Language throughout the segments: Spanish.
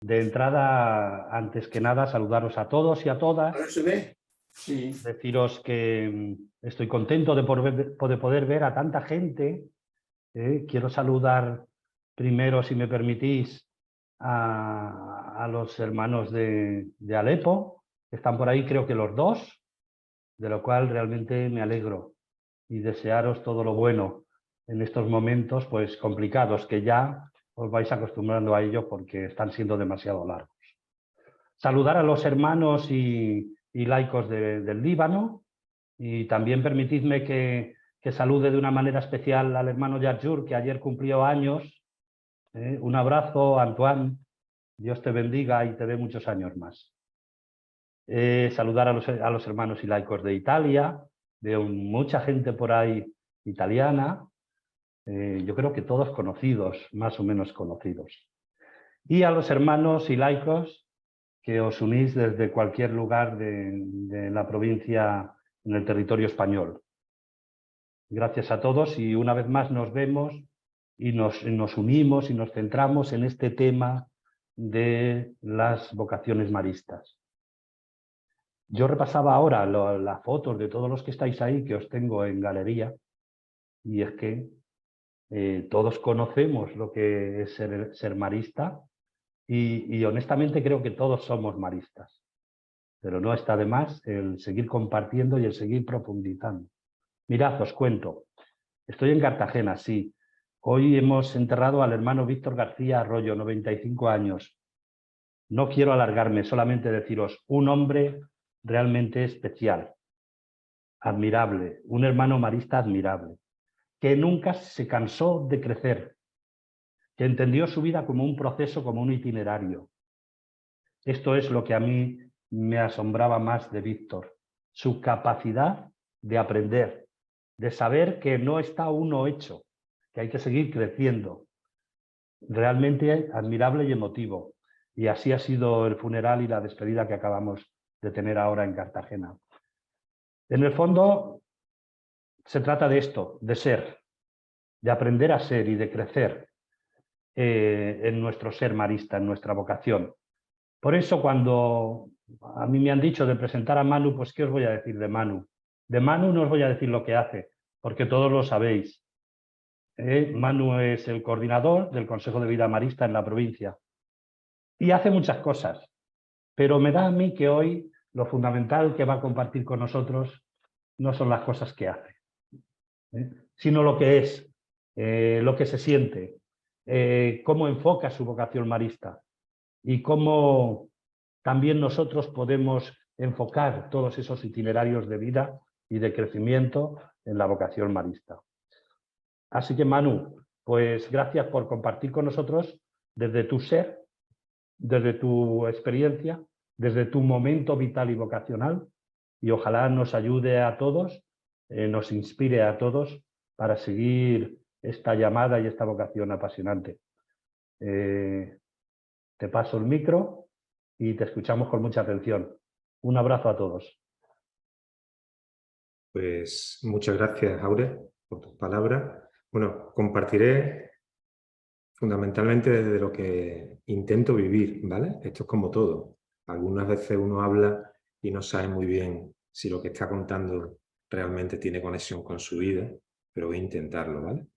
De entrada, antes que nada, saludaros a todos y a todas. ¿Ahora se ve? Sí. Deciros que estoy contento de poder ver a tanta gente. Quiero saludar primero, si me permitís, a los hermanos de Alepo, que están por ahí, creo que los dos, de lo cual realmente me alegro y desearos todo lo bueno en estos momentos pues complicados, que ya os vais acostumbrando a ello porque están siendo demasiado largos. Saludar a los hermanos y laicos del Líbano, y también permitidme que salude de una manera especial al hermano Yarjur, que ayer cumplió años. Un abrazo, Antoine, Dios te bendiga y te dé muchos años más. Saludar a los hermanos y laicos de Italia, veo mucha gente por ahí italiana, yo creo que todos conocidos, más o menos conocidos. Y a los hermanos y laicos que os unís desde cualquier lugar de la provincia en el territorio español. Gracias a todos y una vez más nos vemos y nos unimos y nos centramos en este tema de las vocaciones maristas. Yo repasaba ahora las fotos de todos los que estáis ahí, que os tengo en galería, y es que todos conocemos lo que es ser marista y honestamente creo que todos somos maristas, pero no está de más el seguir compartiendo y el seguir profundizando. Mirad, os cuento, estoy en Cartagena, sí. Hoy hemos enterrado al hermano Víctor García Arroyo, 95 años. No quiero alargarme, solamente deciros, un hombre realmente especial, admirable, un hermano marista admirable, que nunca se cansó de crecer, que entendió su vida como un proceso, como un itinerario. Esto es lo que a mí me asombraba más de Víctor, su capacidad de aprender, de saber que no está uno hecho, que hay que seguir creciendo. Realmente admirable y emotivo. Y así ha sido el funeral y la despedida que acabamos de tener ahora en Cartagena. En el fondo, se trata de esto, de ser, de aprender a ser y de crecer en nuestro ser marista, en nuestra vocación. Por eso cuando a mí me han dicho de presentar a Manu, pues ¿qué os voy a decir de Manu? De Manu no os voy a decir lo que hace, porque todos lo sabéis. Manu es el coordinador del Consejo de Vida Marista en la provincia y hace muchas cosas, pero me da a mí que hoy lo fundamental que va a compartir con nosotros no son las cosas que hace, sino lo que es, lo que se siente, cómo enfoca su vocación marista y cómo también nosotros podemos enfocar todos esos itinerarios de vida y de crecimiento en la vocación marista. Así que Manu, pues gracias por compartir con nosotros desde tu ser, desde tu experiencia, desde tu momento vital y vocacional, y ojalá nos ayude a todos, nos inspire a todos para seguir esta llamada y esta vocación apasionante. Te paso el micro y te escuchamos con mucha atención. Un abrazo a todos. Pues muchas gracias, Aure, por tus palabras. Bueno, compartiré fundamentalmente desde lo que intento vivir, ¿vale? Esto es como todo. Algunas veces uno habla y no sabe muy bien si lo que está contando realmente tiene conexión con su vida, pero voy a intentarlo, ¿vale?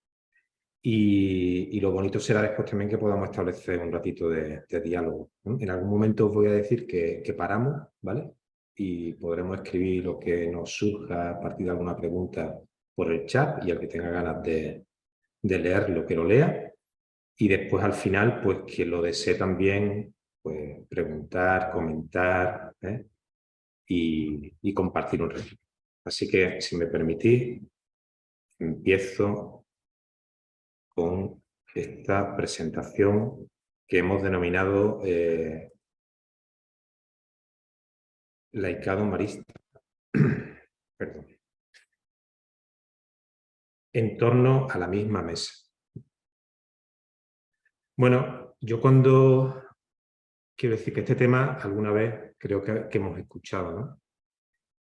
Y lo bonito será después también que podamos establecer un ratito de diálogo, ¿no? En algún momento os voy a decir que paramos, ¿vale? Y podremos escribir lo que nos surja a partir de alguna pregunta por el chat, y el que tenga ganas de leerlo, que lo lea. Y después al final, pues quien lo desee también, pues preguntar, comentar, y compartir un ratito. Así que, si me permitís, empiezo con esta presentación que hemos denominado Laicado Marista. Perdón. En torno a la misma mesa. Bueno, yo quiero decir que este tema alguna vez creo que hemos escuchado, ¿no?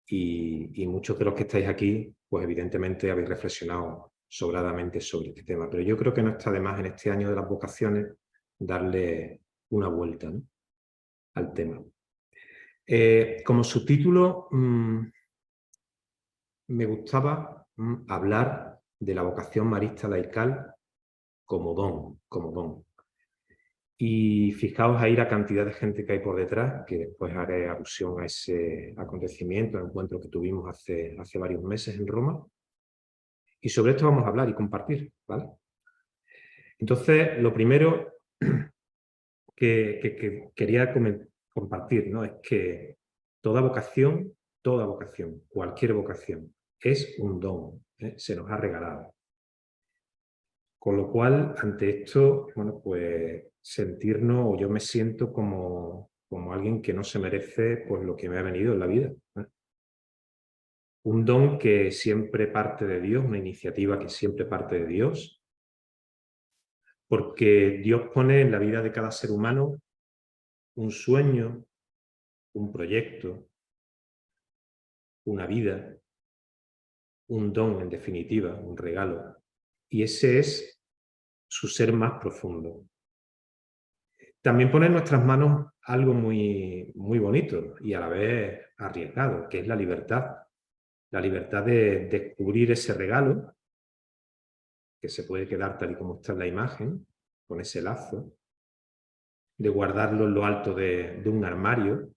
Y muchos de los que estáis aquí, pues evidentemente habéis reflexionado sobradamente sobre este tema, pero yo creo que no está de más en este año de las vocaciones darle una vuelta, ¿no?, al tema. Como subtítulo, me gustaba hablar de la vocación marista laical como don, como don. Y fijaos ahí la cantidad de gente que hay por detrás, que después haré alusión a ese acontecimiento, encuentro que tuvimos hace varios meses en Roma. Y sobre esto vamos a hablar y compartir, ¿vale? Entonces, lo primero que quería compartir, ¿no?, es que toda vocación, cualquier vocación, es un don, ¿eh? Se nos ha regalado. Con lo cual, ante esto, bueno, pues sentirnos, o yo me siento como alguien que no se merece pues lo que me ha venido en la vida, ¿eh? Un don que siempre parte de Dios, una iniciativa que siempre parte de Dios, porque Dios pone en la vida de cada ser humano un sueño, un proyecto, una vida, un don, en definitiva, un regalo. Y ese es su ser más profundo. También pone en nuestras manos algo muy, muy bonito y a la vez arriesgado, que es la libertad. La libertad de descubrir ese regalo, que se puede quedar tal y como está en la imagen, con ese lazo, de guardarlo en lo alto de un armario.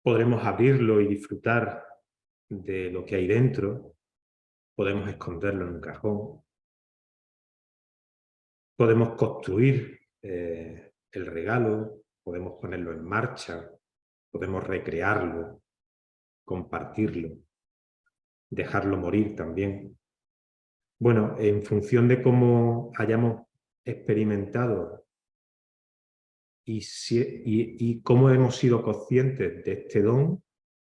Podremos abrirlo y disfrutar de lo que hay dentro. Podemos esconderlo en un cajón. Podemos construir el regalo, podemos ponerlo en marcha, podemos recrearlo, compartirlo, dejarlo morir también. Bueno, en función de cómo hayamos experimentado y cómo hemos sido conscientes de este don,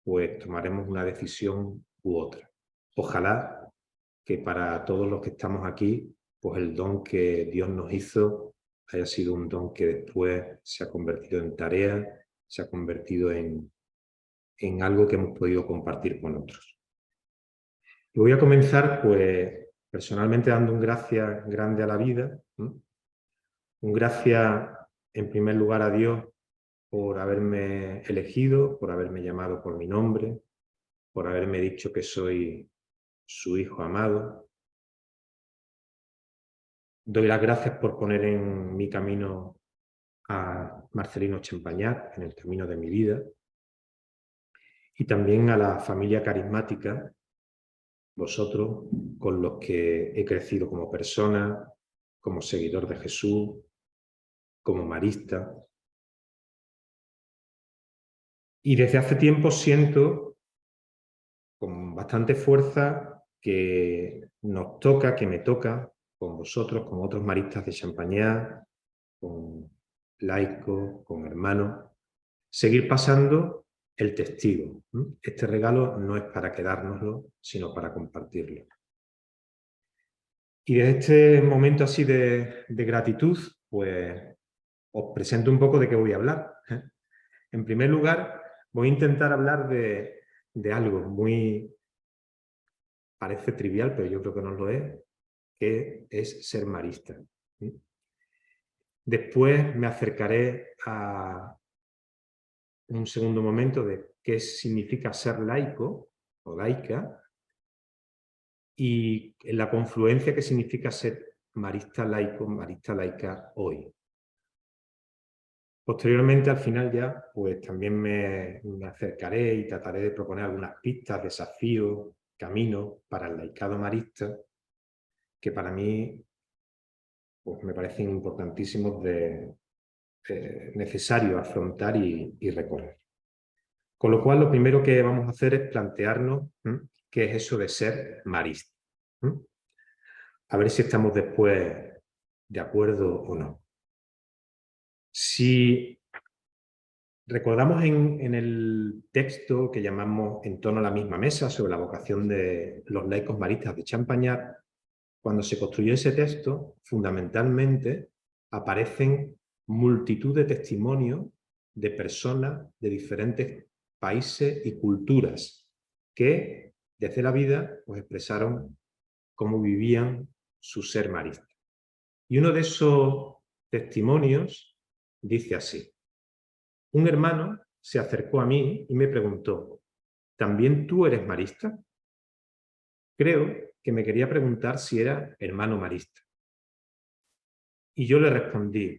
pues tomaremos una decisión u otra. Ojalá que para todos los que estamos aquí, pues el don que Dios nos hizo haya sido un don que después se ha convertido en tarea, se ha convertido en algo que hemos podido compartir con otros. Y voy a comenzar, pues, personalmente dando un gracias grande a la vida, ¿no? Un gracias, en primer lugar, a Dios por haberme elegido, por haberme llamado por mi nombre, por haberme dicho que soy su hijo amado. Doy las gracias por poner en mi camino a Marcelino Champagnat, en el camino de mi vida, y también a la familia carismática, vosotros, con los que he crecido como persona, como seguidor de Jesús, como marista. Y desde hace tiempo siento con bastante fuerza que nos toca, que me toca, con vosotros, con otros maristas de Champagnat, con laicos, con hermanos, seguir pasando el testigo. Este regalo no es para quedárnoslo, sino para compartirlo. Y desde este momento así de gratitud, pues os presento un poco de qué voy a hablar. En primer lugar, voy a intentar hablar de algo muy, parece trivial, pero yo creo que no lo es, que es ser marista. Después me acercaré a un segundo momento de qué significa ser laico o laica y la confluencia que significa ser marista laico, marista laica hoy. Posteriormente, al final ya, pues también me acercaré y trataré de proponer algunas pistas, desafíos, caminos para el laicado marista, que para mí pues me parecen importantísimos necesarios afrontar y recorrer. Con lo cual, lo primero que vamos a hacer es plantearnos qué es eso de ser marista. A ver si estamos después de acuerdo o no. Si recordamos en el texto que llamamos En torno a la misma mesa, sobre la vocación de los laicos maristas de Champagnat, cuando se construyó ese texto, fundamentalmente aparecen multitud de testimonios de personas de diferentes países y culturas que desde la vida pues, expresaron cómo vivían su ser marista. Y uno de esos testimonios dice así: un hermano se acercó a mí y me preguntó, ¿también tú eres marista? Creo que me quería preguntar si era hermano marista. Y yo le respondí,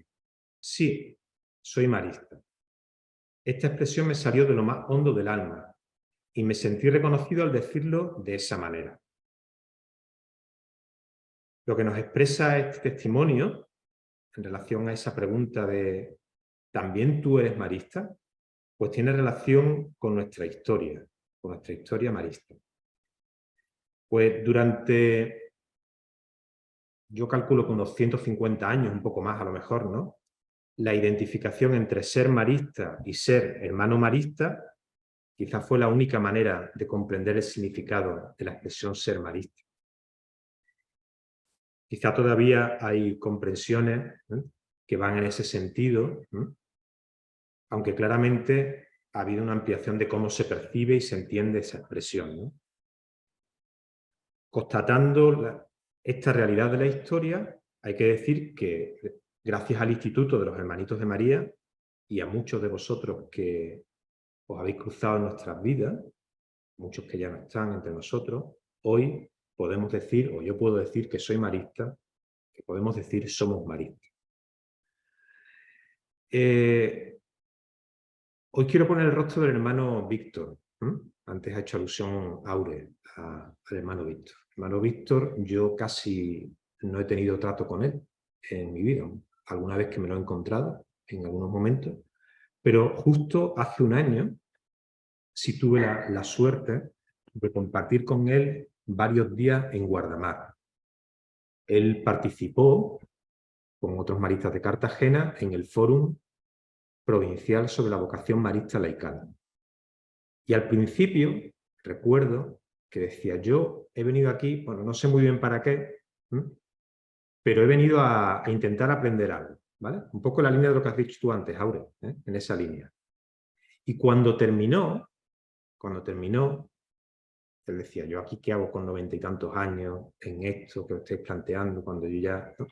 sí, soy marista. Esta expresión me salió de lo más hondo del alma y me sentí reconocido al decirlo de esa manera. Lo que nos expresa este testimonio en relación a esa pregunta de ¿también tú eres marista? Pues tiene relación con nuestra historia marista. Pues durante, yo calculo que unos 150 años, un poco más a lo mejor, ¿no? La identificación entre ser marista y ser hermano marista quizás fue la única manera de comprender el significado de la expresión ser marista. Quizá todavía hay comprensiones que van en ese sentido, aunque claramente ha habido una ampliación de cómo se percibe y se entiende esa expresión, ¿no? Constatando esta realidad de la historia, hay que decir que gracias al Instituto de los Hermanitos de María y a muchos de vosotros que os habéis cruzado en nuestras vidas, muchos que ya no están entre nosotros, hoy podemos decir, o yo puedo decir que soy marista, que podemos decir somos maristas. Hoy quiero poner el rostro del hermano Víctor. Antes ha hecho alusión Aure al hermano Víctor. El hermano Víctor, yo casi no he tenido trato con él en mi vida. Alguna vez que me lo he encontrado, en algunos momentos. Pero justo hace un año sí tuve la suerte de compartir con él varios días en Guardamar. Él participó con otros maristas de Cartagena en el Fórum Provincial sobre la Vocación Marista Laical. Y al principio recuerdo que decía, yo he venido aquí, bueno, no sé muy bien para qué, pero he venido a intentar aprender algo, ¿vale? Un poco la línea de lo que has dicho tú antes, Aure, en esa línea. Y cuando terminó, él decía, yo aquí qué hago con 90 y tantos años en esto que os estáis planteando, cuando yo ya... ¿no?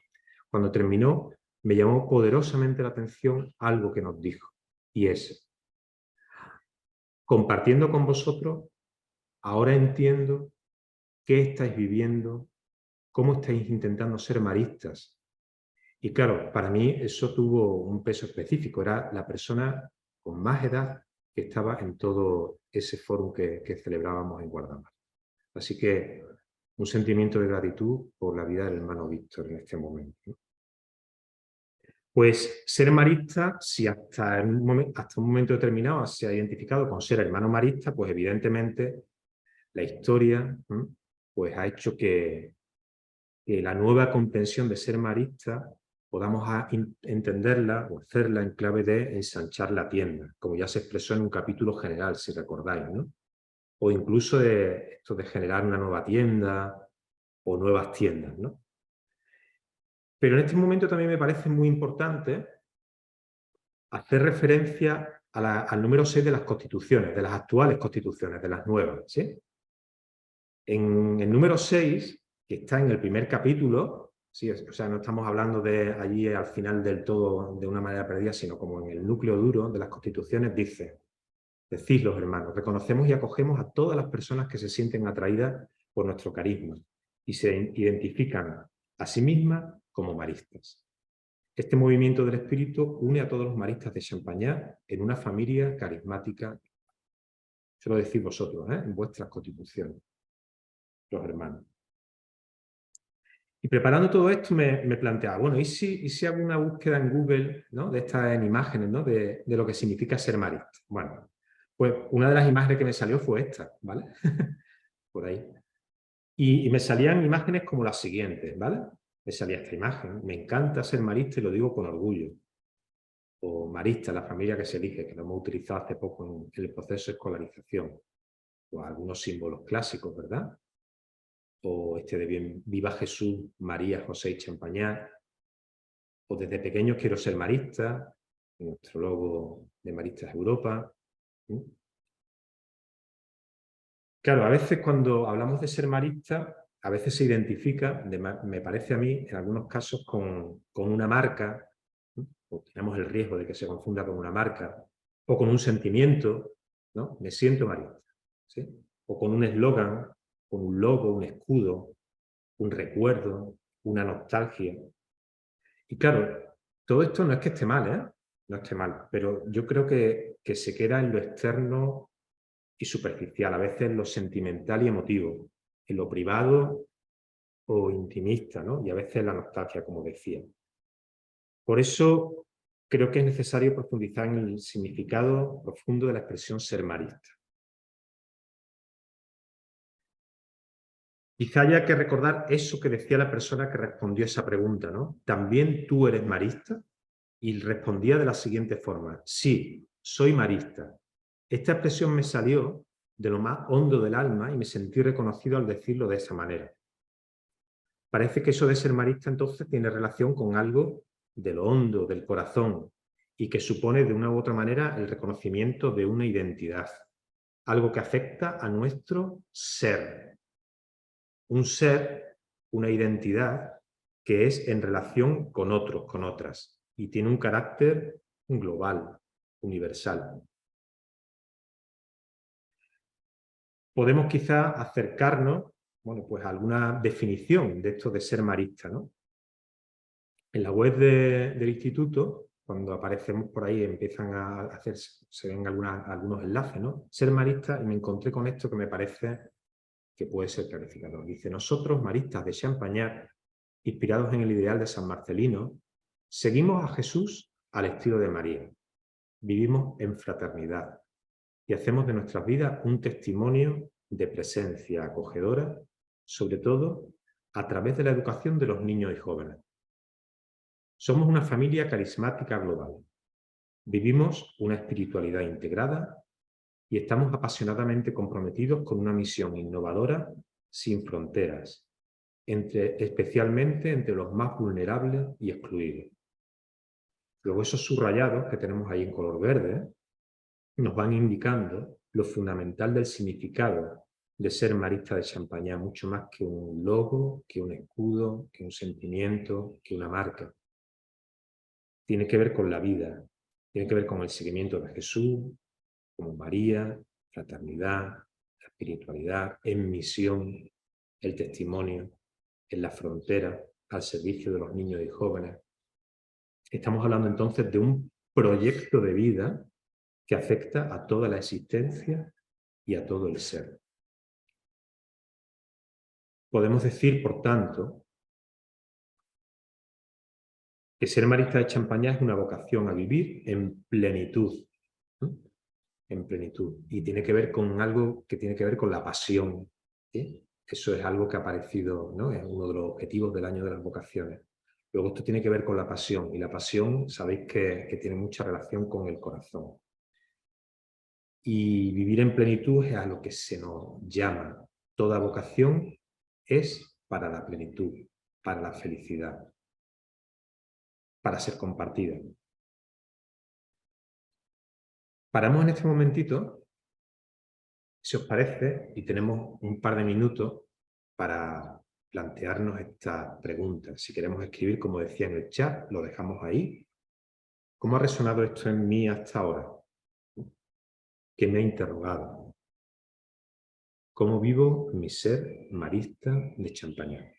Cuando terminó, me llamó poderosamente la atención algo que nos dijo, y es, compartiendo con vosotros, ahora entiendo qué estáis viviendo, cómo estáis intentando ser maristas. Y claro, para mí eso tuvo un peso específico, era la persona con más edad que estaba en todo ese foro que celebrábamos en Guardamar. Así que un sentimiento de gratitud por la vida del hermano Víctor en este momento, ¿no? Pues ser marista, si hasta un momento determinado se ha identificado con ser hermano marista, pues evidentemente la historia pues ha hecho que la nueva comprensión de ser marista podamos entenderla o hacerla en clave de ensanchar la tienda, como ya se expresó en un capítulo general, si recordáis, ¿no? O incluso de esto de generar una nueva tienda o nuevas tiendas, ¿no? Pero en este momento también me parece muy importante hacer referencia al número 6 de las constituciones, de las actuales constituciones, de las nuevas, ¿sí? En el número 6, que está en el primer capítulo, ¿sí? O sea, no estamos hablando de allí al final del todo de una manera perdida, sino como en el núcleo duro de las constituciones dice, decid los hermanos, reconocemos y acogemos a todas las personas que se sienten atraídas por nuestro carisma y se identifican a sí mismas como maristas. Este movimiento del espíritu une a todos los maristas de Champañá en una familia carismática. Eso lo decís vosotros, en vuestras constituciones, los hermanos. Y preparando todo esto me planteaba, bueno, ¿y si hago una búsqueda en Google, ¿no? De estas en imágenes, ¿no? De lo que significa ser marista? Bueno, pues una de las imágenes que me salió fue esta, ¿vale? Por ahí. Y me salían imágenes como las siguientes, ¿vale? Me salía esta imagen. Me encanta ser marista y lo digo con orgullo. O marista, la familia que se elige, que lo hemos utilizado hace poco en el proceso de escolarización. O algunos símbolos clásicos, ¿verdad? O este de Viva Jesús, María, José y Champañá. O desde pequeño quiero ser marista, nuestro logo de Maristas Europa. Claro, a veces cuando hablamos de ser marista, a veces se identifica, me parece a mí, en algunos casos, con una marca, ¿no? O tenemos el riesgo de que se confunda con una marca, o con un sentimiento, ¿no? Me siento marista, ¿sí? O con un eslogan, con un logo, un escudo, un recuerdo, una nostalgia. Y claro, todo esto no es que esté mal, ¿eh? No esté mal, pero yo creo que se queda en lo externo y superficial, a veces en lo sentimental y emotivo, en lo privado o intimista, ¿no? Y a veces en la nostalgia, como decía. Por eso creo que es necesario profundizar en el significado profundo de la expresión ser marista. Quizá haya que recordar eso que decía la persona que respondió esa pregunta, ¿no? ¿También tú eres marista? Y respondía de la siguiente forma: sí, soy marista. Esta expresión me salió de lo más hondo del alma y me sentí reconocido al decirlo de esa manera. Parece que eso de ser marista entonces tiene relación con algo de lo hondo, del corazón, y que supone de una u otra manera el reconocimiento de una identidad, algo que afecta a nuestro ser. Un ser, una identidad que es en relación con otros, con otras, y tiene un carácter global, universal. Podemos quizá acercarnos, bueno, pues a alguna definición de esto de ser marista, ¿no? En la web del instituto, cuando aparecemos por ahí, empiezan a hacerse, se ven algunos enlaces, ¿no? Ser marista, y me encontré con esto que me parece que puede ser clarificador. Dice: nosotros, maristas de Champagnat, inspirados en el ideal de San Marcelino, seguimos a Jesús al estilo de María. Vivimos en fraternidad y hacemos de nuestras vidas un testimonio de presencia acogedora, sobre todo a través de la educación de los niños y jóvenes. Somos una familia carismática global. Vivimos una espiritualidad integrada y estamos apasionadamente comprometidos con una misión innovadora sin fronteras, especialmente entre los más vulnerables y excluidos. Luego esos subrayados que tenemos ahí en color verde nos van indicando lo fundamental del significado de ser marista de Champagnat, mucho más que un logo, que un escudo, que un sentimiento, que una marca. Tiene que ver con la vida, tiene que ver con el seguimiento de Jesús, como María, fraternidad, la espiritualidad, en misión, el testimonio, en la frontera, al servicio de los niños y jóvenes. Estamos hablando entonces de un proyecto de vida que afecta a toda la existencia y a todo el ser. Podemos decir, por tanto, que ser marista de Champagnat es una vocación a vivir en plenitud, ¿no? En plenitud. Y tiene que ver con algo que tiene que ver con la pasión, ¿sí? Eso es algo que ha aparecido, ¿no? Es uno de los objetivos del año de las vocaciones. Luego esto tiene que ver con la pasión, y la pasión sabéis que tiene mucha relación con el corazón. Y vivir en plenitud es a lo que se nos llama. Toda vocación es para la plenitud, para la felicidad, para ser compartida. Paramos en este momentito, si os parece, y tenemos un par de minutos para plantearnos esta pregunta. Si queremos escribir, como decía en el chat, lo dejamos ahí. ¿Cómo ha resonado esto en mí hasta ahora? ¿Qué me ha interrogado? ¿Cómo vivo mi ser marista de Champagnat?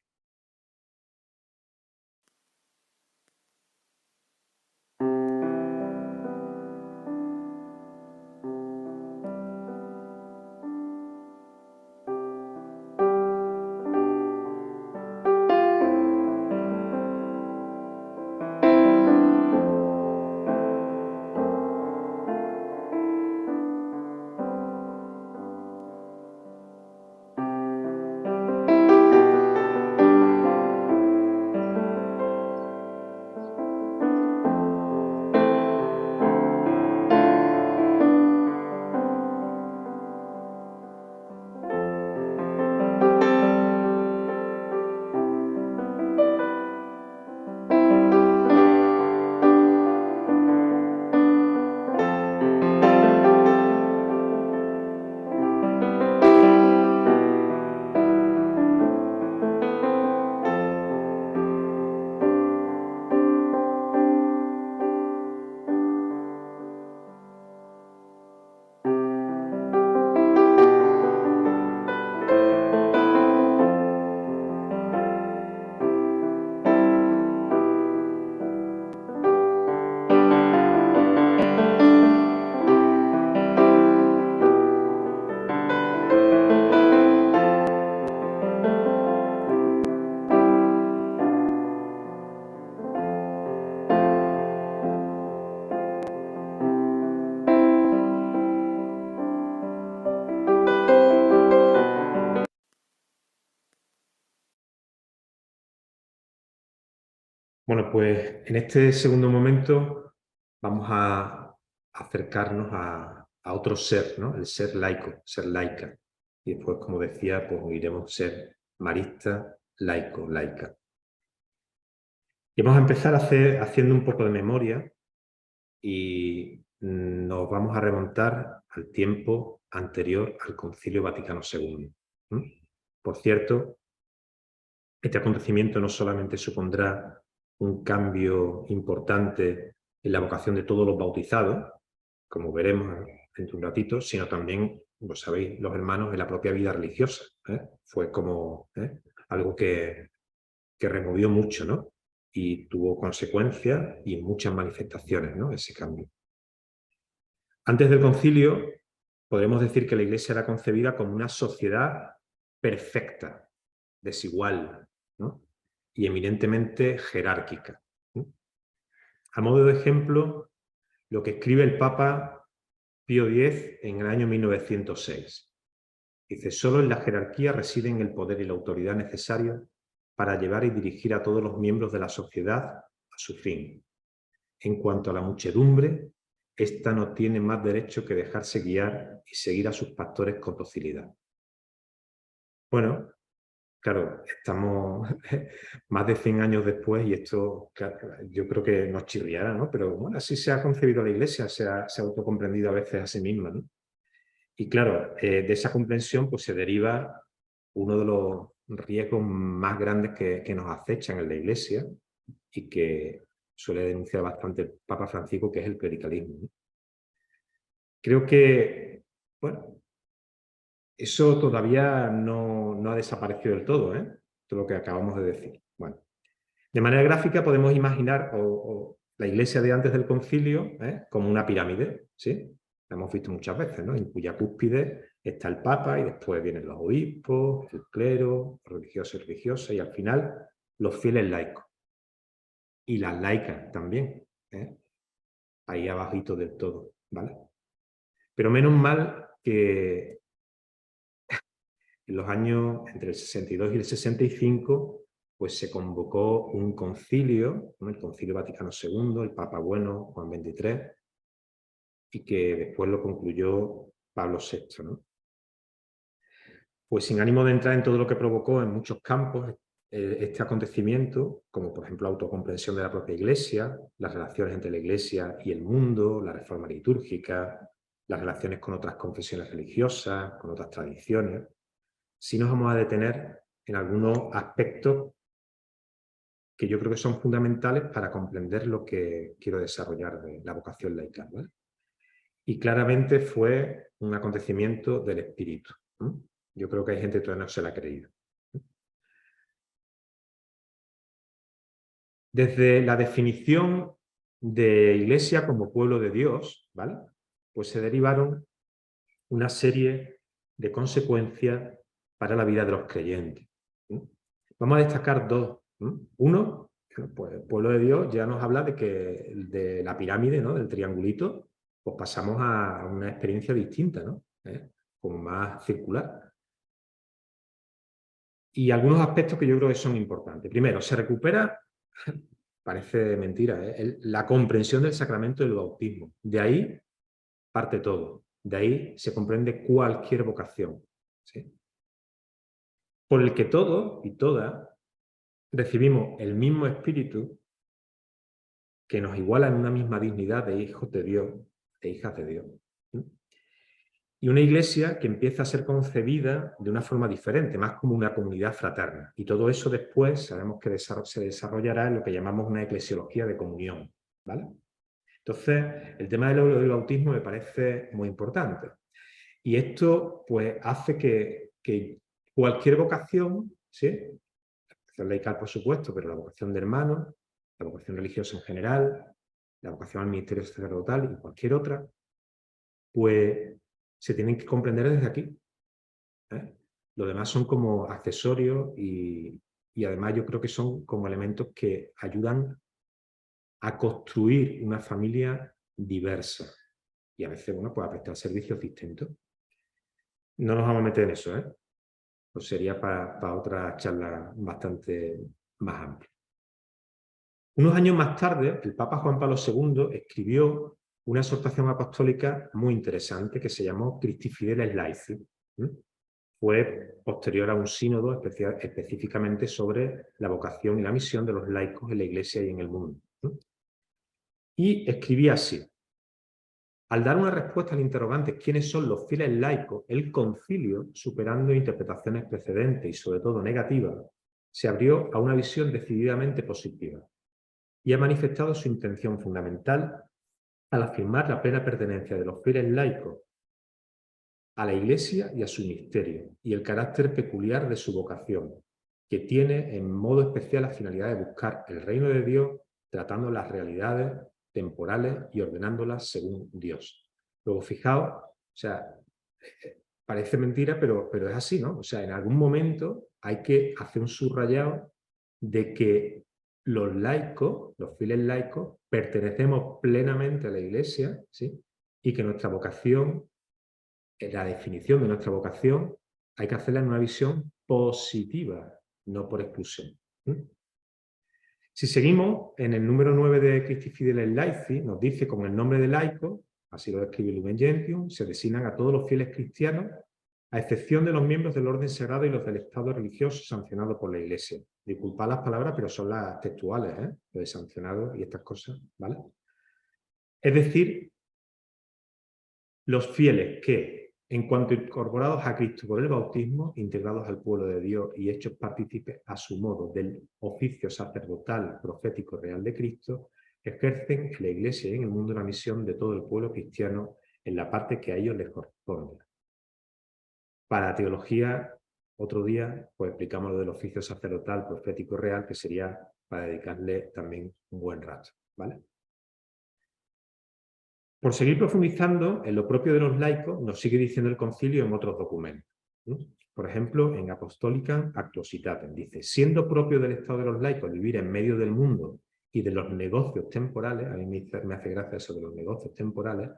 Bueno, pues en este segundo momento vamos a acercarnos a otro ser, ¿no? El ser laico, ser laica. Y después, como decía, pues iremos a ser marista, laico, laica. Y vamos a empezar haciendo un poco de memoria y nos vamos a remontar al tiempo anterior al Concilio Vaticano II. Por cierto, este acontecimiento no solamente supondrá un cambio importante en la vocación de todos los bautizados, como veremos dentro de un ratito, sino también, lo sabéis los hermanos, en la propia vida religiosa. Fue como algo que removió mucho, ¿no? Y tuvo consecuencias y muchas manifestaciones, ¿no? Ese cambio. Antes del concilio, podremos decir que la Iglesia era concebida como una sociedad perfecta, desigual, ¿no? Y eminentemente jerárquica. A modo de ejemplo, lo que escribe el Papa Pío X en el año 1906. Dice, solo en la jerarquía residen el poder y la autoridad necesarios para llevar y dirigir a todos los miembros de la sociedad a su fin. En cuanto a la muchedumbre, ésta no tiene más derecho que dejarse guiar y seguir a sus pastores con docilidad. Bueno, claro, estamos más de 100 años después y esto yo creo que nos chirriará, ¿no? Pero bueno, así se ha concebido la Iglesia, se ha autocomprendido a veces a sí misma, ¿no? Y claro, de esa comprensión pues se deriva uno de los riesgos más grandes que nos acechan en la Iglesia y que suele denunciar bastante el Papa Francisco, que es el clericalismo, ¿no? Creo que, bueno, eso todavía no ha desaparecido del todo, todo lo que acabamos de decir. Bueno, de manera gráfica podemos imaginar la Iglesia de antes del concilio como una pirámide, ¿sí? La hemos visto muchas veces, ¿no? En cuya cúspide está el Papa y después vienen los obispos, el clero, los religiosos y religiosas y al final los fieles laicos. Y las laicas también, ahí abajito del todo, ¿vale? Pero menos mal que en los años entre el 62 y el 65 pues se convocó un concilio, ¿no? El Concilio Vaticano II, el Papa Bueno, Juan XXIII, y que después lo concluyó Pablo VI, ¿no? Pues sin ánimo de entrar en todo lo que provocó en muchos campos este acontecimiento, como por ejemplo la autocomprensión de la propia Iglesia, las relaciones entre la Iglesia y el mundo, la reforma litúrgica, las relaciones con otras confesiones religiosas, con otras tradiciones, sí nos vamos a detener en algunos aspectos que yo creo que son fundamentales para comprender lo que quiero desarrollar de la vocación laical, ¿vale? Y claramente fue un acontecimiento del espíritu, ¿no? Yo creo que hay gente que todavía no se la ha creído. Desde la definición de Iglesia como pueblo de Dios, ¿vale? Pues se derivaron una serie de consecuencias para la vida de los creyentes. Vamos a destacar dos. Uno, pues el pueblo de Dios ya nos habla de que de la pirámide, ¿no? Del triangulito, pues pasamos a una experiencia distinta, ¿no? Como más circular. Y algunos aspectos que yo creo que son importantes. Primero, se recupera, parece mentira, la comprensión del sacramento del bautismo. De ahí parte todo. De ahí se comprende cualquier vocación, ¿sí? Por el que todos y todas recibimos el mismo espíritu que nos iguala en una misma dignidad de hijos de Dios, de hijas de Dios. Y una iglesia que empieza a ser concebida de una forma diferente, más como una comunidad fraterna. Y todo eso después sabemos que se desarrollará en lo que llamamos una eclesiología de comunión, ¿vale? Entonces, el tema del bautismo me parece muy importante. Y esto pues hace que cualquier vocación, ¿sí? La vocación laical, por supuesto, pero la vocación de hermano, la vocación religiosa en general, la vocación al ministerio sacerdotal y cualquier otra, pues se tienen que comprender desde aquí. Lo demás son como accesorios y además yo creo que son como elementos que ayudan a construir una familia diversa y a veces, bueno, pues a prestar servicios distintos. No nos vamos a meter en eso, pues sería para otra charla bastante más amplia. Unos años más tarde, el Papa Juan Pablo II escribió una exhortación apostólica muy interesante que se llamó Christi Fideles Laici. Fue posterior a un sínodo específicamente sobre la vocación y la misión de los laicos en la Iglesia y en el mundo. Y escribía así: al dar una respuesta al interrogante ¿quiénes son los fieles laicos?, el concilio, superando interpretaciones precedentes y sobre todo negativas, se abrió a una visión decididamente positiva y ha manifestado su intención fundamental al afirmar la plena pertenencia de los fieles laicos a la Iglesia y a su ministerio, y el carácter peculiar de su vocación, que tiene en modo especial la finalidad de buscar el reino de Dios, tratando las realidades temporales y ordenándolas según Dios. Luego, fijaos, o sea, parece mentira, pero es así, ¿no? O sea, en algún momento hay que hacer un subrayado de que los laicos, los fieles laicos, pertenecemos plenamente a la Iglesia, ¿sí? Y que nuestra vocación, la definición de nuestra vocación, hay que hacerla en una visión positiva, no por exclusión. Si seguimos, en el número 9 de Christi Fideles Laici, nos dice: con el nombre de laico, así lo describe Lumen Gentium, se designan a todos los fieles cristianos, a excepción de los miembros del orden sagrado y los del Estado religioso sancionado por la Iglesia. Disculpad las palabras, pero son las textuales, lo de sancionado y estas cosas, ¿vale? Es decir, los fieles que, en cuanto incorporados a Cristo por el bautismo, integrados al pueblo de Dios y hechos partícipes a su modo del oficio sacerdotal, profético, real de Cristo, ejercen en la Iglesia y en el mundo la misión de todo el pueblo cristiano en la parte que a ellos les corresponde. Para la teología, otro día, pues explicamos lo del oficio sacerdotal, profético, real, que sería para dedicarle también un buen rato, ¿vale? Por seguir profundizando en lo propio de los laicos, nos sigue diciendo el concilio en otros documentos. Por ejemplo, en Apostolicam Actuositatem dice: siendo propio del estado de los laicos vivir en medio del mundo y de los negocios temporales, a mí me hace gracia eso de los negocios temporales,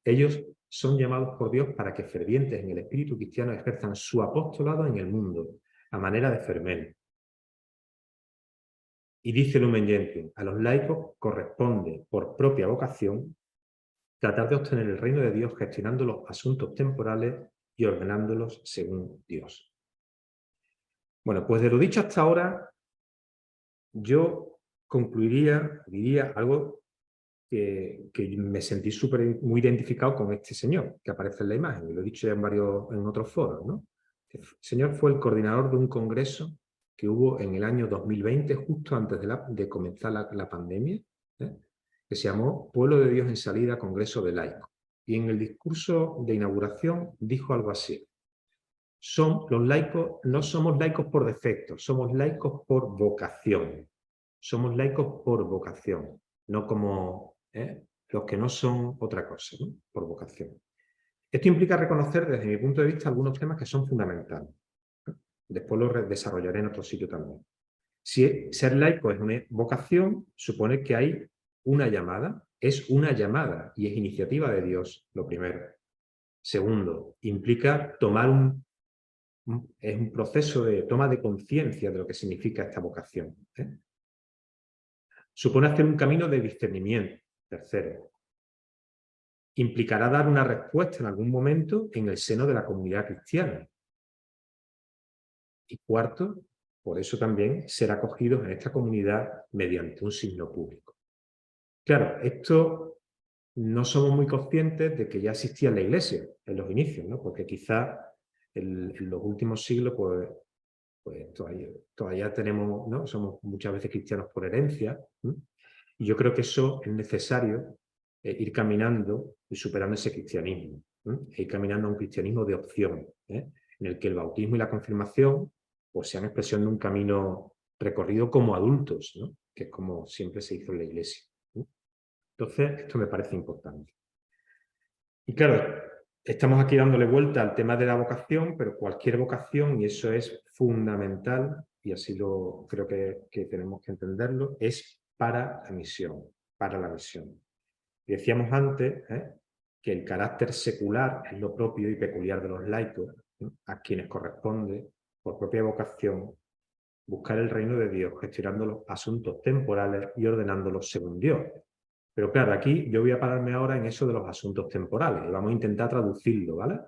ellos son llamados por Dios para que fervientes en el espíritu cristiano ejerzan su apostolado en el mundo, a manera de fermento. Y dice Lumen Gentium: a los laicos corresponde, por propia vocación, tratar de obtener el reino de Dios gestionando los asuntos temporales y ordenándolos según Dios. Bueno, pues de lo dicho hasta ahora, yo concluiría, diría algo que me sentí muy identificado con este señor que aparece en la imagen, y lo he dicho ya en otros foros, ¿no? El señor fue el coordinador de un congreso que hubo en el año 2020, justo antes de comenzar la pandemia, que se llamó Pueblo de Dios en Salida, Congreso de Laicos. Y en el discurso de inauguración dijo algo así: los laicos no somos laicos por defecto, somos laicos por vocación. Somos laicos por vocación, no como los que no son otra cosa, ¿no? Por vocación. Esto implica reconocer, desde mi punto de vista, algunos temas que son fundamentales. Después lo desarrollaré en otro sitio también. Si ser laico es una vocación, supone que hay una llamada, es una llamada y es iniciativa de Dios, lo primero. Segundo, implica es un proceso de toma de conciencia de lo que significa esta vocación. Supone hacer un camino de discernimiento. Tercero, implicará dar una respuesta en algún momento en el seno de la comunidad cristiana. Y cuarto, por eso también ser acogidos en esta comunidad mediante un signo público. Claro, esto no somos muy conscientes de que ya existía en la Iglesia en los inicios, ¿no? Porque quizá en los últimos siglos pues todavía tenemos, ¿no? Somos muchas veces cristianos por herencia, ¿no? Y yo creo que eso es necesario, ir caminando y superando ese cristianismo, ¿no? E ir caminando a un cristianismo de opción, en el que el bautismo y la confirmación pues sean expresión de un camino recorrido como adultos, ¿no? Que es como siempre se hizo en la Iglesia, ¿no? Entonces, esto me parece importante. Y claro, estamos aquí dándole vuelta al tema de la vocación, pero cualquier vocación, y eso es fundamental, y así creo que tenemos que entenderlo, es para la misión, para la misión. Y decíamos antes que el carácter secular es lo propio y peculiar de los laicos, ¿no? A quienes corresponde, por propia vocación, buscar el reino de Dios, gestionando los asuntos temporales y ordenándolos según Dios. Pero claro, aquí yo voy a pararme ahora en eso de los asuntos temporales y vamos a intentar traducirlo, ¿vale?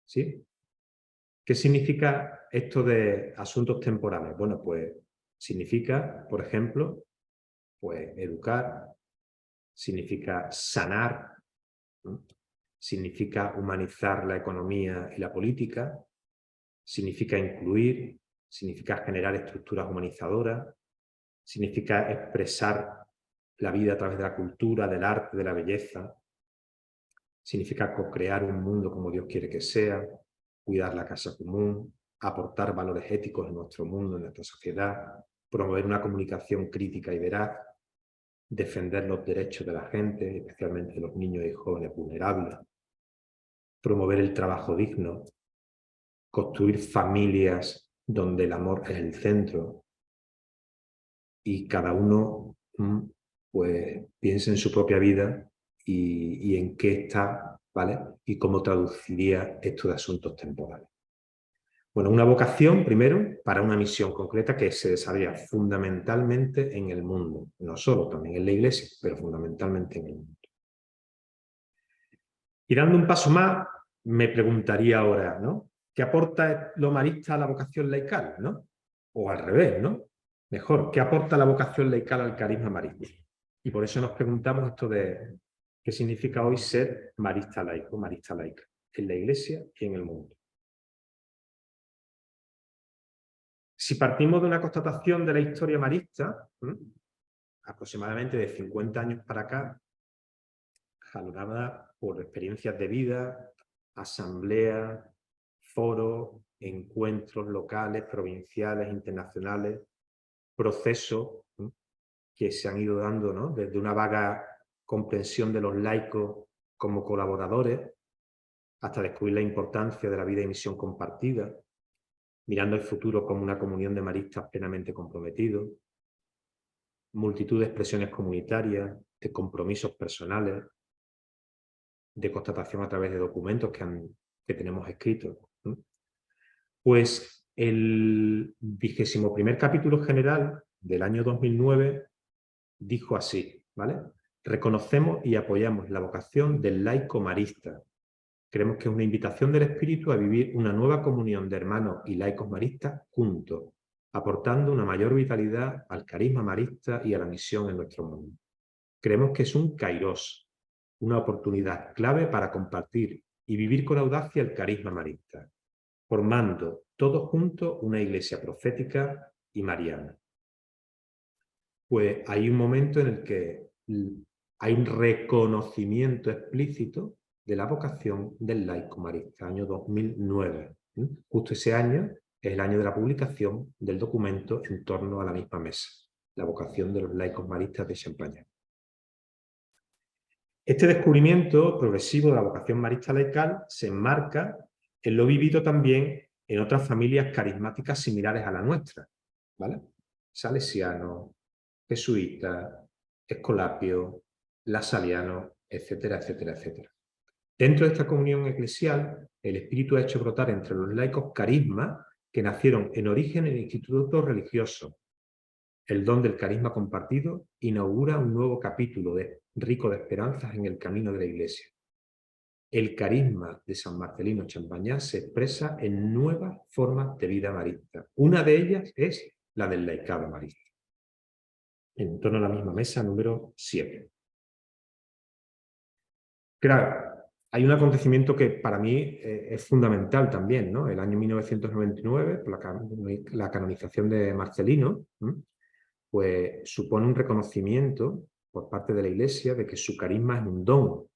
¿Sí? ¿Qué significa esto de asuntos temporales? Bueno, pues significa, por ejemplo, pues educar, significa sanar, ¿no? Significa humanizar la economía y la política, significa incluir, significa generar estructuras humanizadoras, significa expresar la vida a través de la cultura, del arte, de la belleza, significa co-crear un mundo como Dios quiere que sea, cuidar la casa común, aportar valores éticos en nuestro mundo, en nuestra sociedad, promover una comunicación crítica y veraz, defender los derechos de la gente, especialmente de los niños y jóvenes vulnerables, promover el trabajo digno, construir familias donde el amor es el centro y cada uno pues piense en su propia vida y en qué está, ¿vale? Y cómo traduciría esto de asuntos temporales. Bueno, una vocación, primero, para una misión concreta que se desarrolla fundamentalmente en el mundo. No solo, también en la Iglesia, pero fundamentalmente en el mundo. Y dando un paso más, me preguntaría ahora, ¿no? ¿Qué aporta lo marista a la vocación laical, ¿no? O al revés, ¿no? Mejor, ¿qué aporta la vocación laical al carisma marista? Y por eso nos preguntamos esto de qué significa hoy ser marista laico, marista laica, en la Iglesia y en el mundo. Si partimos de una constatación de la historia marista, aproximadamente de 50 años para acá, jalonada por experiencias de vida, asambleas, foros, encuentros locales, provinciales, internacionales, procesos que se han ido dando, ¿no? Desde una vaga comprensión de los laicos como colaboradores hasta descubrir la importancia de la vida y misión compartida, mirando el futuro como una comunión de maristas plenamente comprometidos, multitud de expresiones comunitarias, de compromisos personales, de constatación a través de documentos que tenemos escritos. Pues el 21º capítulo general del año 2009 dijo así, ¿vale? Reconocemos y apoyamos la vocación del laico marista. Creemos que es una invitación del Espíritu a vivir una nueva comunión de hermanos y laicos maristas juntos, aportando una mayor vitalidad al carisma marista y a la misión en nuestro mundo. Creemos que es un kairos, una oportunidad clave para compartir y vivir con audacia el carisma marista, formando todos juntos una iglesia profética y mariana. Pues hay un momento en el que hay un reconocimiento explícito de la vocación del laico marista, año 2009. Justo ese año es el año de la publicación del documento En torno a la misma mesa, la vocación de los laicos maristas de Champaña. Este descubrimiento progresivo de la vocación marista laical se enmarca en lo vivido también en otras familias carismáticas similares a la nuestra, ¿vale? Salesianos, jesuitas, escolapios, lasalianos, etcétera, etcétera, etcétera. Dentro de esta comunión eclesial, el Espíritu ha hecho brotar entre los laicos carismas que nacieron en origen en institutos religiosos. El don del carisma compartido inaugura un nuevo capítulo rico de esperanzas en el camino de la Iglesia. El carisma de San Marcelino Champagnat se expresa en nuevas formas de vida marista. Una de ellas es la del laicado marista. En torno a la misma mesa, número 7. Claro, hay un acontecimiento que para mí es fundamental también, ¿no? El año 1999, por la canonización de Marcelino, pues supone un reconocimiento por parte de la Iglesia de que su carisma es un don,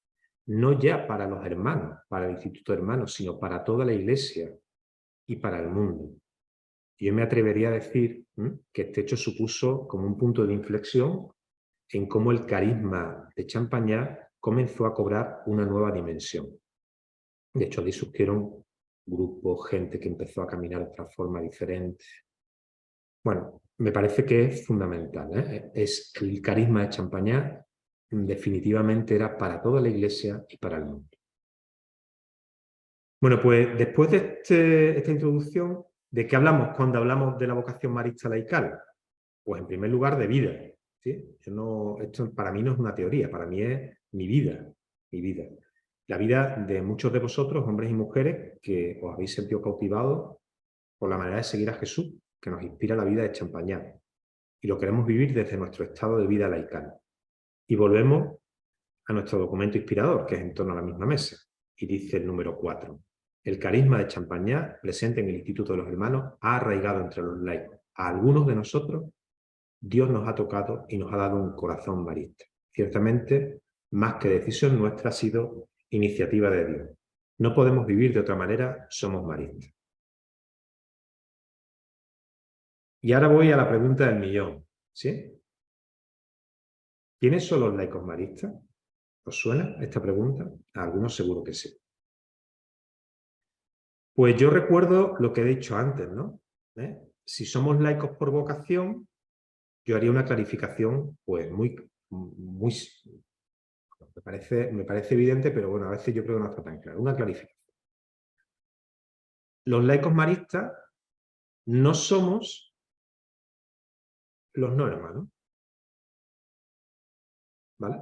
no ya para los hermanos, para el Instituto de Hermanos, sino para toda la Iglesia y para el mundo. Yo me atrevería a decir que este hecho supuso como un punto de inflexión en cómo el carisma de Champagnat comenzó a cobrar una nueva dimensión. De hecho, allí surgieron grupos, gente que empezó a caminar de otra forma diferente. Bueno, me parece que es fundamental, ¿eh? El carisma de Champagnat definitivamente era para toda la Iglesia y para el mundo. Bueno, pues después de esta introducción, ¿De qué hablamos cuando hablamos de la vocación marista laical? Pues en primer lugar de vida. ¿Sí? Esto para mí no es una teoría, para mí es mi vida, mi vida. La vida de muchos de vosotros, hombres y mujeres, que os habéis sentido cautivados por la manera de seguir a Jesús, que nos inspira la vida de Champañá. Y lo queremos vivir desde nuestro estado de vida laical. Y volvemos a nuestro documento inspirador, que es En torno a la misma mesa, y dice el número 4. El carisma de Champañá, presente en el Instituto de los Hermanos, ha arraigado entre los laicos. A algunos de nosotros, Dios nos ha tocado y nos ha dado un corazón marista. Ciertamente, más que decisión nuestra, ha sido iniciativa de Dios. No podemos vivir de otra manera, somos maristas. Y ahora voy a la pregunta del millón, ¿sí? ¿Quiénes son los laicos maristas? ¿Os suena esta pregunta? A algunos seguro que sí. Pues yo recuerdo lo que he dicho antes, ¿no? Si somos laicos por vocación, yo haría una clarificación, pues muy me parece evidente, pero bueno, a veces yo creo que no está tan claro. Una clarificación. Los laicos maristas no somos los no hermanos, ¿vale?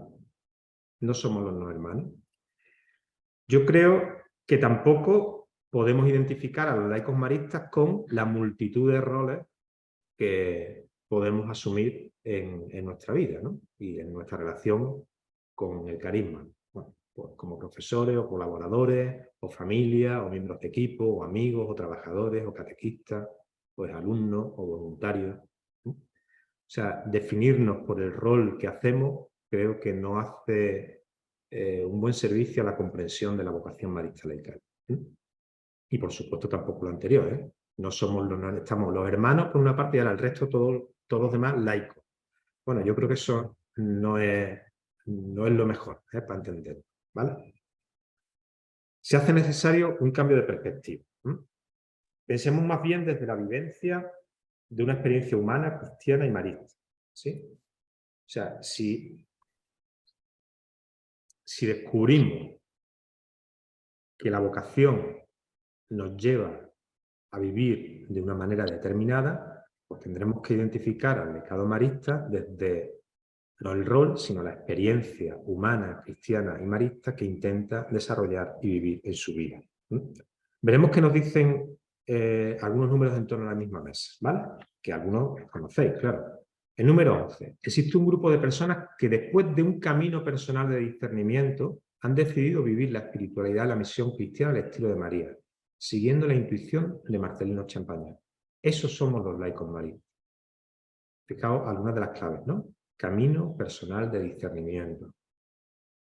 No somos los no hermanos. Yo creo que tampoco podemos identificar a los laicos maristas con la multitud de roles que podemos asumir en nuestra vida, ¿no? Y en nuestra relación con el carisma. Bueno, pues como profesores o colaboradores, o familia, o miembros de equipo, o amigos, o trabajadores, o catequistas, pues alumnos o voluntarios, ¿no? O sea, definirnos por el rol que hacemos creo que no hace un buen servicio a la comprensión de la vocación marista laical. Y por supuesto tampoco lo anterior, ¿eh? No estamos los hermanos por una parte y ahora el resto, todos los demás laicos. Bueno, yo creo que eso no es lo mejor, para entender, ¿vale? Se hace necesario un cambio de perspectiva. Pensemos más bien desde la vivencia de una experiencia humana, cristiana y marista, ¿sí? O sea, si descubrimos que la vocación nos lleva a vivir de una manera determinada, pues tendremos que identificar al mercado marista desde no el rol, sino la experiencia humana, cristiana y marista que intenta desarrollar y vivir en su vida. Veremos qué nos dicen algunos números en torno a la misma mesa, ¿vale? Que algunos conocéis, claro. El número 11. Existe un grupo de personas que después de un camino personal de discernimiento han decidido vivir la espiritualidad y la misión cristiana al estilo de María, siguiendo la intuición de Marcelino Champañá. Esos somos los laicos maristas. Fijaos algunas de las claves, ¿no? Camino personal de discernimiento.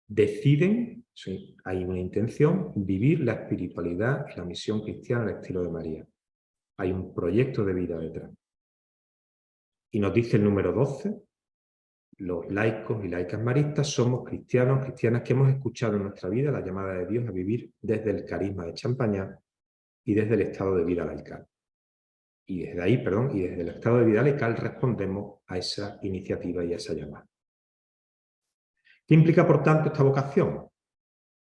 Deciden, sí, hay una intención, vivir la espiritualidad y la misión cristiana al estilo de María. Hay un proyecto de vida detrás. Y nos dice el número 12, los laicos y laicas maristas somos cristianos, cristianas que hemos escuchado en nuestra vida la llamada de Dios a vivir desde el carisma de Champañá y desde el estado de vida laical. Y desde ahí, y desde el estado de vida laical respondemos a esa iniciativa y a esa llamada. ¿Qué implica, por tanto, esta vocación?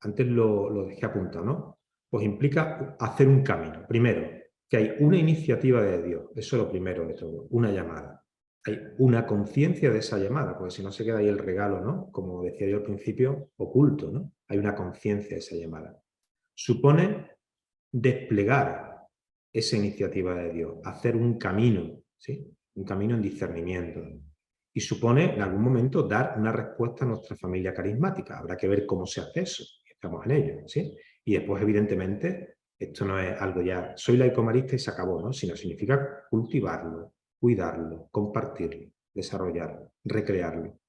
Antes lo dejé apuntado, ¿no? Pues implica hacer un camino. Primero, que hay una iniciativa de Dios. Eso es lo primero de todo, una llamada. Hay una conciencia de esa llamada, porque si no se queda ahí el regalo, ¿no? Como decía yo al principio, oculto, ¿no? Hay una conciencia de esa llamada. Supone desplegar esa iniciativa de Dios, hacer un camino, ¿sí? Un camino en discernimiento. Y supone, en algún momento, dar una respuesta a nuestra familia carismática. Habrá que ver cómo se hace eso. Estamos en ello, ¿sí? Y después, evidentemente, esto no es algo ya, soy laico marista y se acabó, ¿no? Sino significa cultivarlo, cuidarlo, compartirlo, desarrollarlo, recrearlo.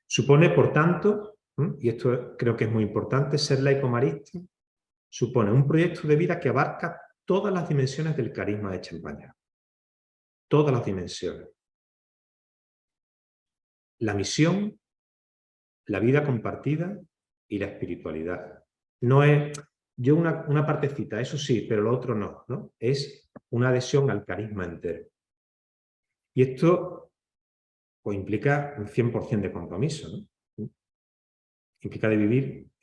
Supone, por tanto, y esto creo que es muy importante, ser laico marista supone un proyecto de vida que abarca todas las dimensiones del carisma de Champañá. Todas las dimensiones. La misión, la vida compartida y la espiritualidad. No es yo una partecita, eso sí, pero lo otro no, ¿no? Es una adhesión al carisma entero. Y esto pues, implica un 100% de compromiso, ¿no? Implica de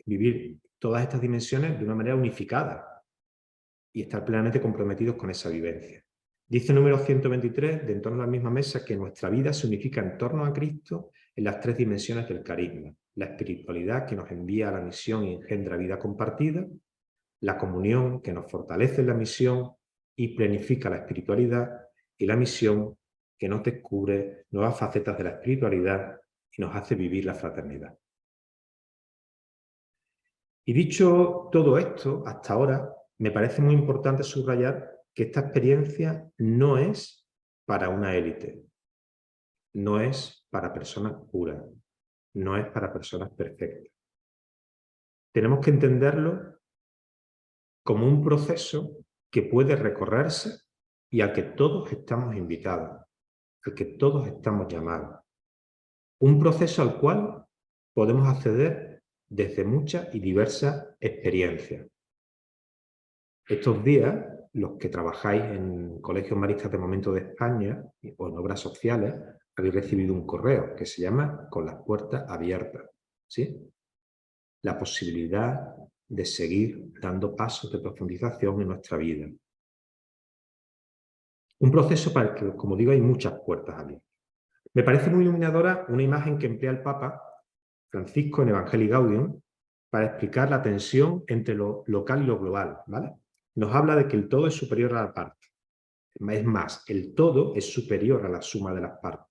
vivir todas estas dimensiones de una manera unificada. y estar plenamente comprometidos con esa vivencia. Dice el número 123 de En torno a la misma mesa que nuestra vida se unifica en torno a Cristo en las 3 dimensiones del carisma: la espiritualidad que nos envía a la misión y engendra vida compartida, la comunión que nos fortalece en la misión y planifica la espiritualidad, y la misión que nos descubre nuevas facetas de la espiritualidad y nos hace vivir la fraternidad. Y dicho todo esto, hasta ahora, me parece muy importante subrayar que esta experiencia no es para una élite, no es para personas puras, no es para personas perfectas. Tenemos que entenderlo como un proceso que puede recorrerse y al que todos estamos invitados, al que todos estamos llamados. Un proceso al cual podemos acceder desde muchas y diversas experiencias. Estos días, los que trabajáis en colegios maristas de momento de España o en obras sociales, habéis recibido un correo que se llama Con las puertas abiertas, ¿sí? La posibilidad de seguir dando pasos de profundización en nuestra vida. Un proceso para el que, como digo, hay muchas puertas abiertas. Me parece muy iluminadora una imagen que emplea el Papa Francisco en Evangelii Gaudium para explicar la tensión entre lo local y lo global, ¿vale? Nos habla de que el todo es superior a la parte. Es más, el todo es superior a la suma de las partes.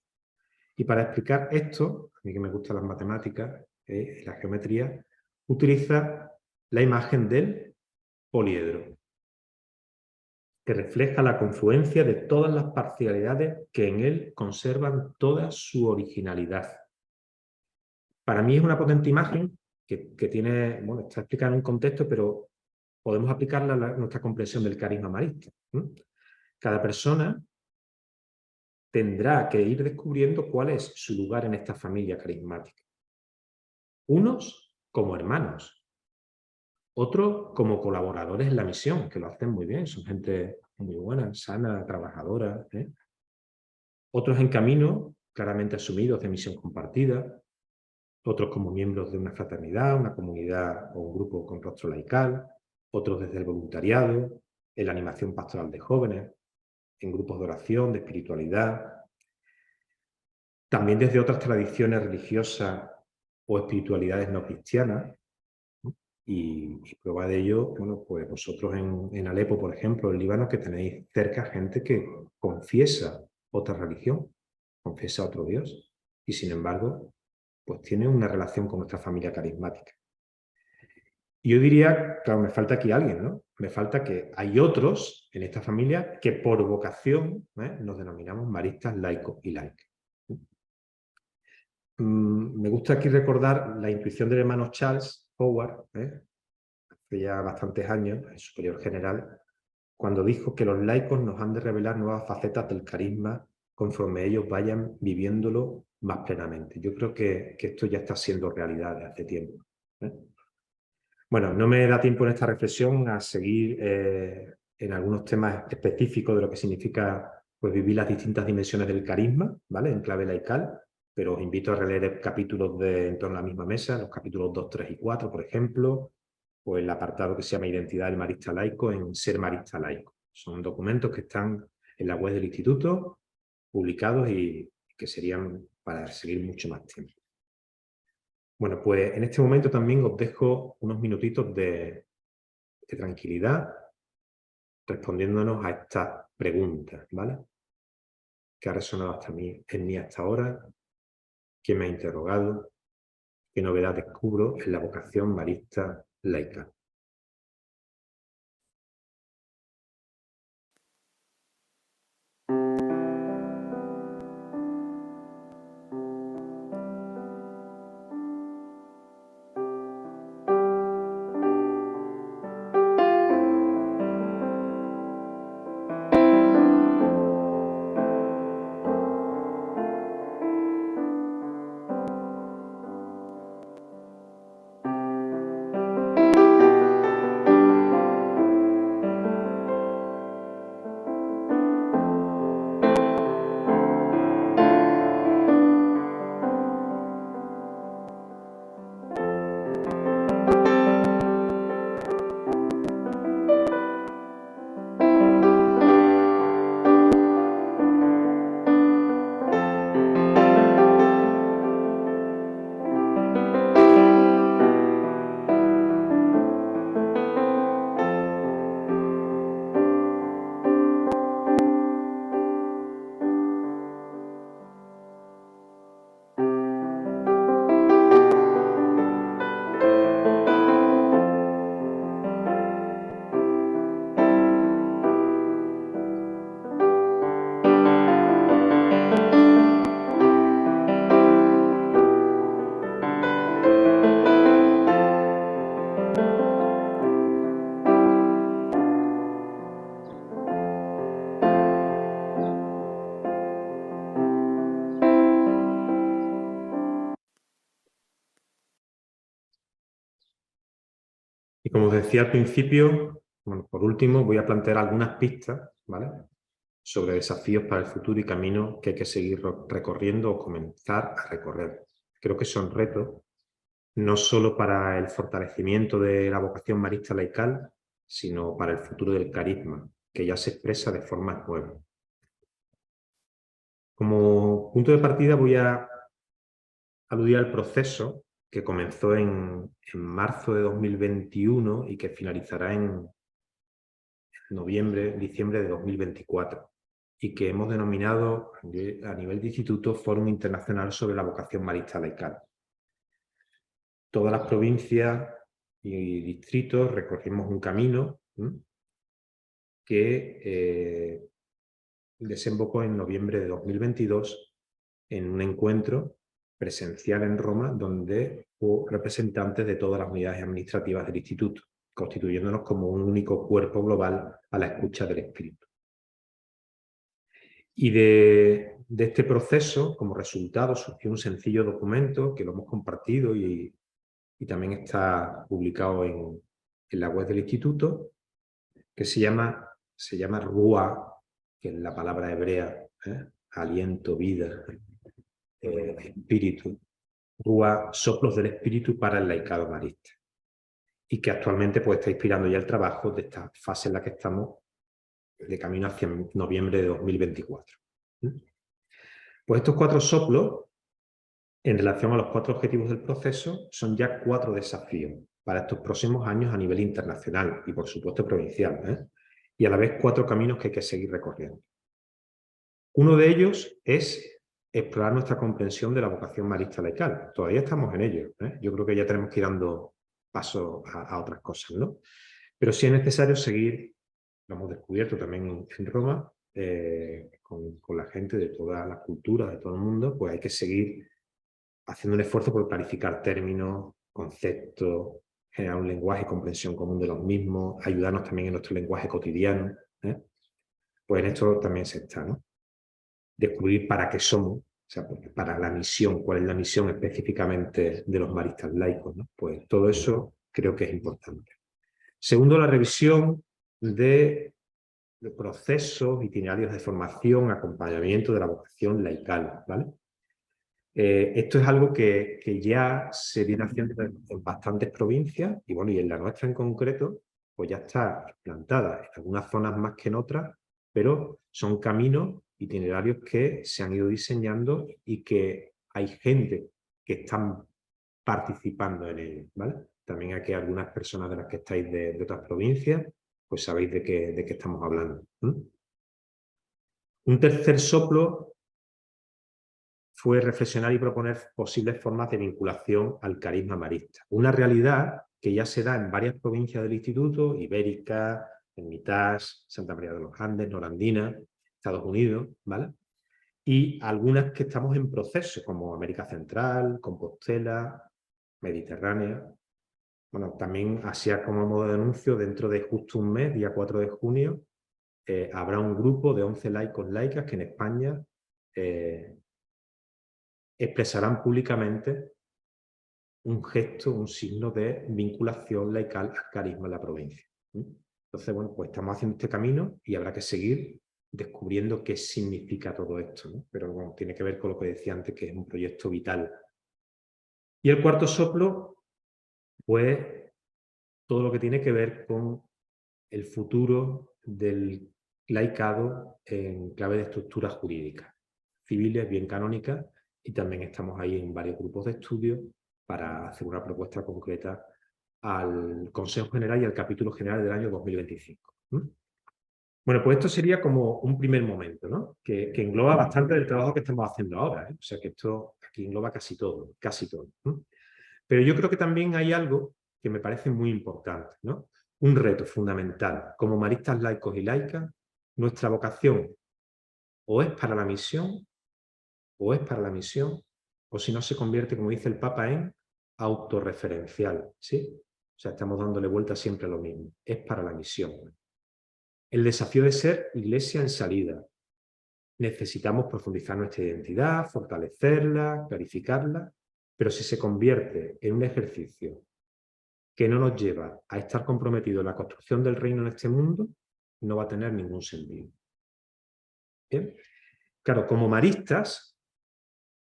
Y para explicar esto, a mí que me gustan las matemáticas y la geometría, utiliza la imagen del poliedro, que refleja la confluencia de todas las parcialidades que en él conservan toda su originalidad. Para mí es una potente imagen que tiene, bueno, está explicada en un contexto, pero podemos aplicarla a nuestra comprensión del carisma marista. Cada persona tendrá que ir descubriendo cuál es su lugar en esta familia carismática. Unos como hermanos, otros como colaboradores en la misión, que lo hacen muy bien, son gente muy buena, sana, trabajadora. Otros en camino, claramente asumidos de misión compartida, otros como miembros de una fraternidad, una comunidad o un grupo con rostro laical, otros desde el voluntariado, en la animación pastoral de jóvenes, en grupos de oración, de espiritualidad, también desde otras tradiciones religiosas o espiritualidades no cristianas. Y prueba de ello, bueno, pues vosotros en Alepo, por ejemplo, en Líbano, que tenéis cerca gente que confiesa otra religión, confiesa otro Dios, y sin embargo, pues tiene una relación con nuestra familia carismática. Y yo diría, claro, me falta aquí alguien, ¿no? Me falta que hay otros en esta familia que por vocación nos denominamos maristas laicos y laicas. Me gusta aquí recordar la intuición del hermano Charles Howard, hace ya bastantes años, el superior general, cuando dijo que los laicos nos han de revelar nuevas facetas del carisma conforme ellos vayan viviéndolo más plenamente. Yo creo que esto ya está siendo realidad desde hace tiempo. Bueno, no me da tiempo en esta reflexión a seguir en algunos temas específicos de lo que significa pues, vivir las distintas dimensiones del carisma, ¿vale? En clave laical, pero os invito a releer capítulos de En torno a la misma mesa, los capítulos 2, 3 y 4, por ejemplo, o el apartado que se llama Identidad del marista laico en Ser marista laico. Son documentos que están en la web del instituto, publicados y que serían para seguir mucho más tiempo. Bueno, pues en este momento también os dejo unos minutitos de tranquilidad respondiéndonos a estas preguntas, ¿vale? ¿Qué ha resonado en mí hasta ahora? ¿Quién me ha interrogado? ¿Qué novedad descubro en la vocación marista laica? Y como os decía al principio, bueno, por último voy a plantear algunas pistas, ¿vale?, sobre desafíos para el futuro y caminos que hay que seguir recorriendo o comenzar a recorrer. Creo que son retos no solo para el fortalecimiento de la vocación marista laical, sino para el futuro del carisma, que ya se expresa de formas nuevas. Como punto de partida voy a aludir al proceso que comenzó en marzo de 2021 y que finalizará en diciembre de 2024, y que hemos denominado a nivel de instituto Fórum Internacional sobre la Vocación Marista Laical. Todas las provincias y distritos recorrimos un camino que desembocó en noviembre de 2022 en un encuentro presencial en Roma, donde hubo representantes de todas las unidades administrativas del instituto, constituyéndonos como un único cuerpo global a la escucha del espíritu. Y de este proceso, como resultado, surgió un sencillo documento que lo hemos compartido y también está publicado en la web del instituto, que se llama Ruah, que es la palabra hebrea, aliento, vida, espíritu. Ruah, soplos del espíritu para el laicado marista. Y que actualmente pues, está inspirando ya el trabajo de esta fase en la que estamos, de camino hacia noviembre de 2024. Pues estos 4 soplos, en relación a los 4 objetivos del proceso, son ya 4 desafíos para estos próximos años a nivel internacional y, por supuesto, provincial, y a la vez 4 caminos que hay que seguir recorriendo. Uno de ellos es explorar nuestra comprensión de la vocación marista laical. Todavía estamos en ello. Yo creo que ya tenemos que ir dando paso a otras cosas, ¿no? Pero sí es necesario seguir, lo hemos descubierto también en Roma, con la gente de todas las culturas, de todo el mundo, pues hay que seguir haciendo un esfuerzo por clarificar términos, conceptos, generar un lenguaje y comprensión común de los mismos, ayudarnos también en nuestro lenguaje cotidiano. Pues en esto también se está, ¿no? Descubrir para qué somos, o sea, para la misión, cuál es la misión específicamente de los maristas laicos, ¿no? Pues todo eso creo que es importante. Segundo, la revisión de procesos, itinerarios de formación, acompañamiento de la vocación laical, ¿vale? Esto es algo que ya se viene haciendo en bastantes provincias y, bueno, y en la nuestra en concreto, pues ya está implantada en algunas zonas más que en otras, pero son caminos, itinerarios que se han ido diseñando y que hay gente que están participando en ellos, ¿vale? También aquí algunas personas de las que estáis de otras provincias, pues sabéis de qué estamos hablando. Un tercer soplo fue reflexionar y proponer posibles formas de vinculación al carisma marista. Una realidad que ya se da en varias provincias del Instituto, Ibérica, Hermitage, Santa María de los Andes, Norandina, Estados Unidos, ¿vale? Y algunas que estamos en proceso, como América Central, Compostela, Mediterránea. Bueno, también, así como modo de anuncio, dentro de justo un mes, día 4 de junio, habrá un grupo de 11 laicos laicas que en España expresarán públicamente un gesto, un signo de vinculación laical al carisma en la provincia. Entonces, bueno, pues estamos haciendo este camino y habrá que seguir descubriendo qué significa todo esto, ¿no? Pero bueno, tiene que ver con lo que decía antes, que es un proyecto vital. Y el cuarto soplo, pues todo lo que tiene que ver con el futuro del laicado en clave de estructuras jurídicas, civiles, bien canónicas, y también estamos ahí en varios grupos de estudio para hacer una propuesta concreta al Consejo General y al Capítulo General del año 2025. Bueno, pues esto sería como un primer momento, ¿no? Que engloba bastante del trabajo que estamos haciendo ahora, O sea que esto aquí engloba casi todo, Pero yo creo que también hay algo que me parece muy importante, ¿no? Un reto fundamental. Como maristas laicos y laicas, nuestra vocación o es para la misión, o si no se convierte, como dice el Papa, en autorreferencial, ¿sí? O sea, estamos dándole vuelta siempre a lo mismo. Es para la misión. El desafío de ser iglesia en salida. Necesitamos profundizar nuestra identidad, fortalecerla, clarificarla, pero si se convierte en un ejercicio que no nos lleva a estar comprometidos en la construcción del reino en este mundo, no va a tener ningún sentido. ¿Bien? Claro, como maristas,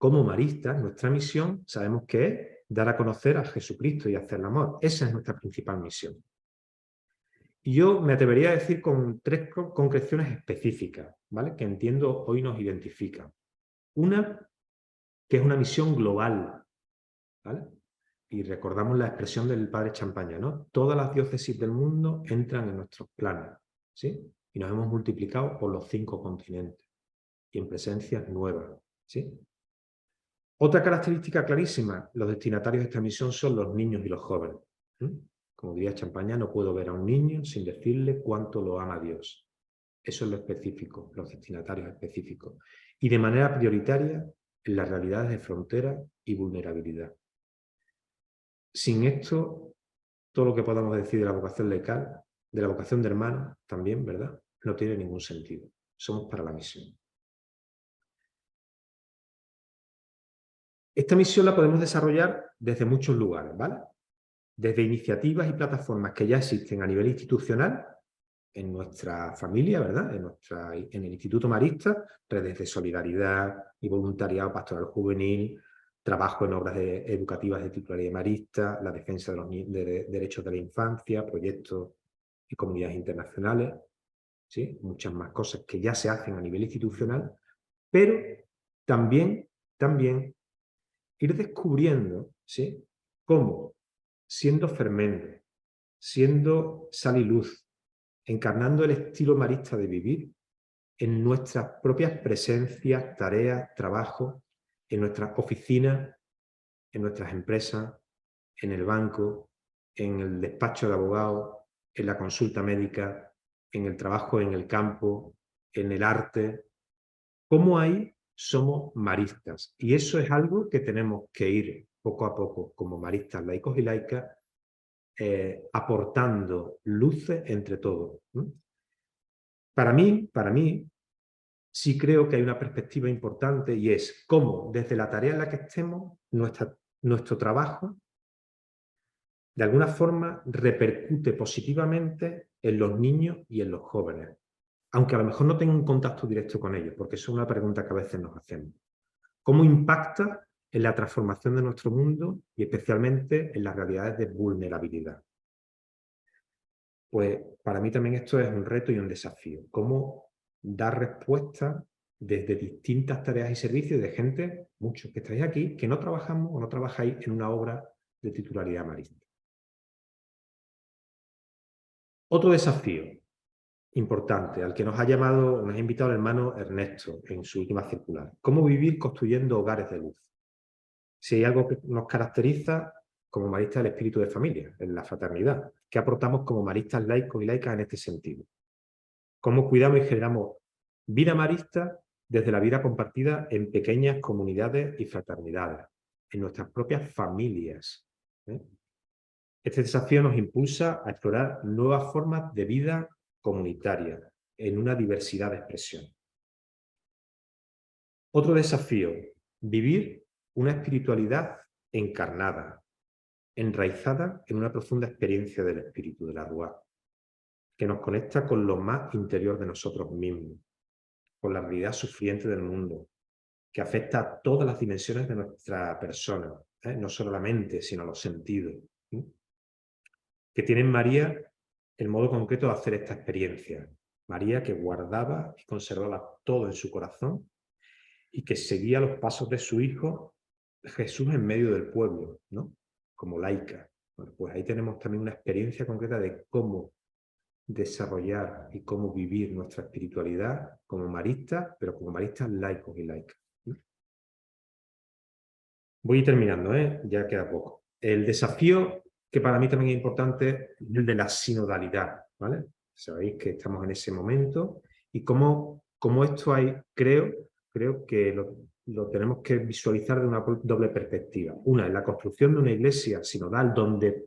nuestra misión sabemos que es dar a conocer a Jesucristo y hacer el amor. Esa es nuestra principal misión. Y yo me atrevería a decir con 3 concreciones específicas, ¿vale?, que entiendo hoy nos identifican. Una, que es una misión global, ¿vale? Y recordamos la expresión del padre Champaña, ¿no? Todas las diócesis del mundo entran en nuestros planes, ¿sí? Y nos hemos multiplicado por los 5 continentes y en presencias nuevas, ¿sí? Otra característica clarísima, los destinatarios de esta misión son los niños y los jóvenes. Como diría Champaña, no puedo ver a un niño sin decirle cuánto lo ama Dios. Eso es lo específico, los destinatarios específicos. Y de manera prioritaria en las realidades de frontera y vulnerabilidad. Sin esto, todo lo que podamos decir de la vocación laical, de la vocación de hermanos también, ¿verdad?, no tiene ningún sentido. Somos para la misión. Esta misión la podemos desarrollar desde muchos lugares, ¿vale? Desde iniciativas y plataformas que ya existen a nivel institucional, en nuestra familia, ¿verdad?, en el Instituto Marista, redes de solidaridad y voluntariado pastoral juvenil, trabajo en obras educativas de titularidad marista, la defensa de los derechos de la infancia, proyectos y comunidades internacionales, ¿sí? Muchas más cosas que ya se hacen a nivel institucional, pero también ir descubriendo, ¿sí?, cómo, siendo fermento, siendo sal y luz, encarnando el estilo marista de vivir, en nuestras propias presencias, tareas, trabajo, en nuestras oficinas, en nuestras empresas, en el banco, en el despacho de abogados, en la consulta médica, en el trabajo en el campo, en el arte. Cómo ahí somos maristas. Y eso es algo que tenemos que ir poco a poco, como maristas laicos y laicas, aportando luces entre todos. Para mí, sí creo que hay una perspectiva importante y es cómo, desde la tarea en la que estemos, nuestro trabajo, de alguna forma, repercute positivamente en los niños y en los jóvenes. Aunque a lo mejor no tenga un contacto directo con ellos, porque eso es una pregunta que a veces nos hacemos. ¿Cómo impacta en la transformación de nuestro mundo y especialmente en las realidades de vulnerabilidad? Pues para mí también esto es un reto y un desafío. Cómo dar respuesta desde distintas tareas y servicios de gente, muchos que estáis aquí, que no trabajamos o no trabajáis en una obra de titularidad marista. Otro desafío importante al que nos ha invitado el hermano Ernesto en su última circular. ¿Cómo vivir construyendo hogares de luz? Si hay algo que nos caracteriza como maristas del espíritu de familia, en la fraternidad, ¿qué aportamos como maristas laicos y laicas en este sentido? ¿Cómo cuidamos y generamos vida marista desde la vida compartida en pequeñas comunidades y fraternidades, en nuestras propias familias? Este desafío nos impulsa a explorar nuevas formas de vida comunitaria en una diversidad de expresión. Otro desafío, vivir una espiritualidad encarnada, enraizada en una profunda experiencia del espíritu, de la Ruá, que nos conecta con lo más interior de nosotros mismos, con la realidad sufriente del mundo, que afecta a todas las dimensiones de nuestra persona, no solo la mente, sino los sentidos, que tiene en María el modo concreto de hacer esta experiencia. María que guardaba y conservaba todo en su corazón y que seguía los pasos de su Hijo Jesús en medio del pueblo, ¿no?, como laica. Bueno, pues ahí tenemos también una experiencia concreta de cómo desarrollar y cómo vivir nuestra espiritualidad como maristas, pero como maristas laicos y laicas. Voy terminando, ya queda poco. El desafío que para mí también es importante es el de la sinodalidad, ¿vale? Sabéis que estamos en ese momento y cómo esto hay, creo que lo tenemos que visualizar de una doble perspectiva. Una, en la construcción de una iglesia sinodal donde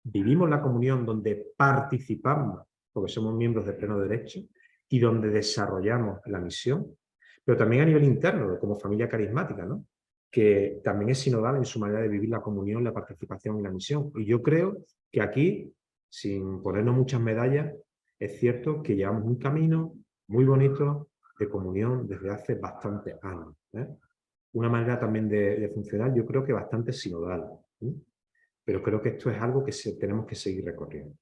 vivimos la comunión, donde participamos, porque somos miembros de pleno derecho, y donde desarrollamos la misión, pero también a nivel interno, como familia carismática, ¿no? que también es sinodal en su manera de vivir la comunión, la participación y la misión. Y yo creo que aquí, sin ponernos muchas medallas, es cierto que llevamos un camino muy bonito de comunión desde hace bastantes años, ¿eh? Una manera también de funcionar, yo creo que bastante sinodal, ¿eh? Pero creo que esto es algo que tenemos que seguir recorriendo.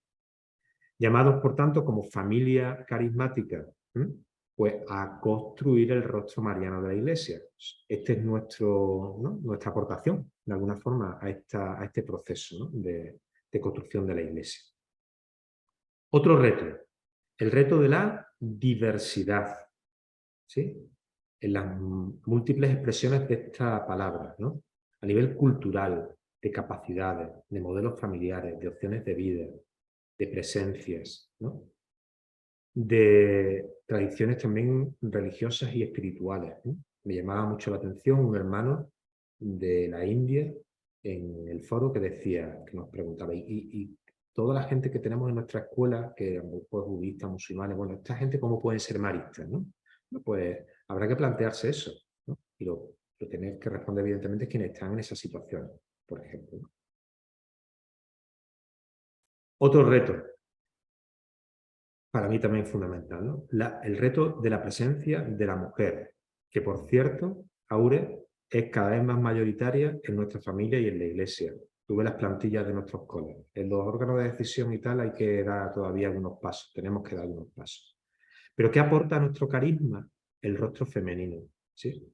Llamados, por tanto, como familia carismática, ¿eh? Pues a construir el rostro mariano de la Iglesia. Esta es nuestra aportación, de alguna forma, a este proceso, ¿no? de construcción de la Iglesia. Otro reto, el reto de la diversidad, ¿sí? En las múltiples expresiones de esta palabra, ¿no? A nivel cultural, de capacidades, de modelos familiares, de opciones de vida, de presencias, ¿no? De tradiciones también religiosas y espirituales, ¿no? Me llamaba mucho la atención un hermano de la India en el foro que decía, que nos preguntaba, y toda la gente que tenemos en nuestra escuela, que pues, budistas, musulmanes, bueno, esta gente cómo pueden ser maristas, ¿no? Pues habrá que plantearse eso, ¿no? Y lo tenéis que responder evidentemente quienes están en esa situación, por ejemplo, ¿no? Otro reto, para mí también fundamental, ¿no? El reto de la presencia de la mujer, que por cierto, Aure, es cada vez más mayoritaria en nuestra familia y en la Iglesia. Tú ves las plantillas de nuestros coles. En los órganos de decisión y tal hay que dar todavía algunos pasos, tenemos que dar algunos pasos. Pero ¿qué aporta a nuestro carisma? El rostro femenino, ¿sí?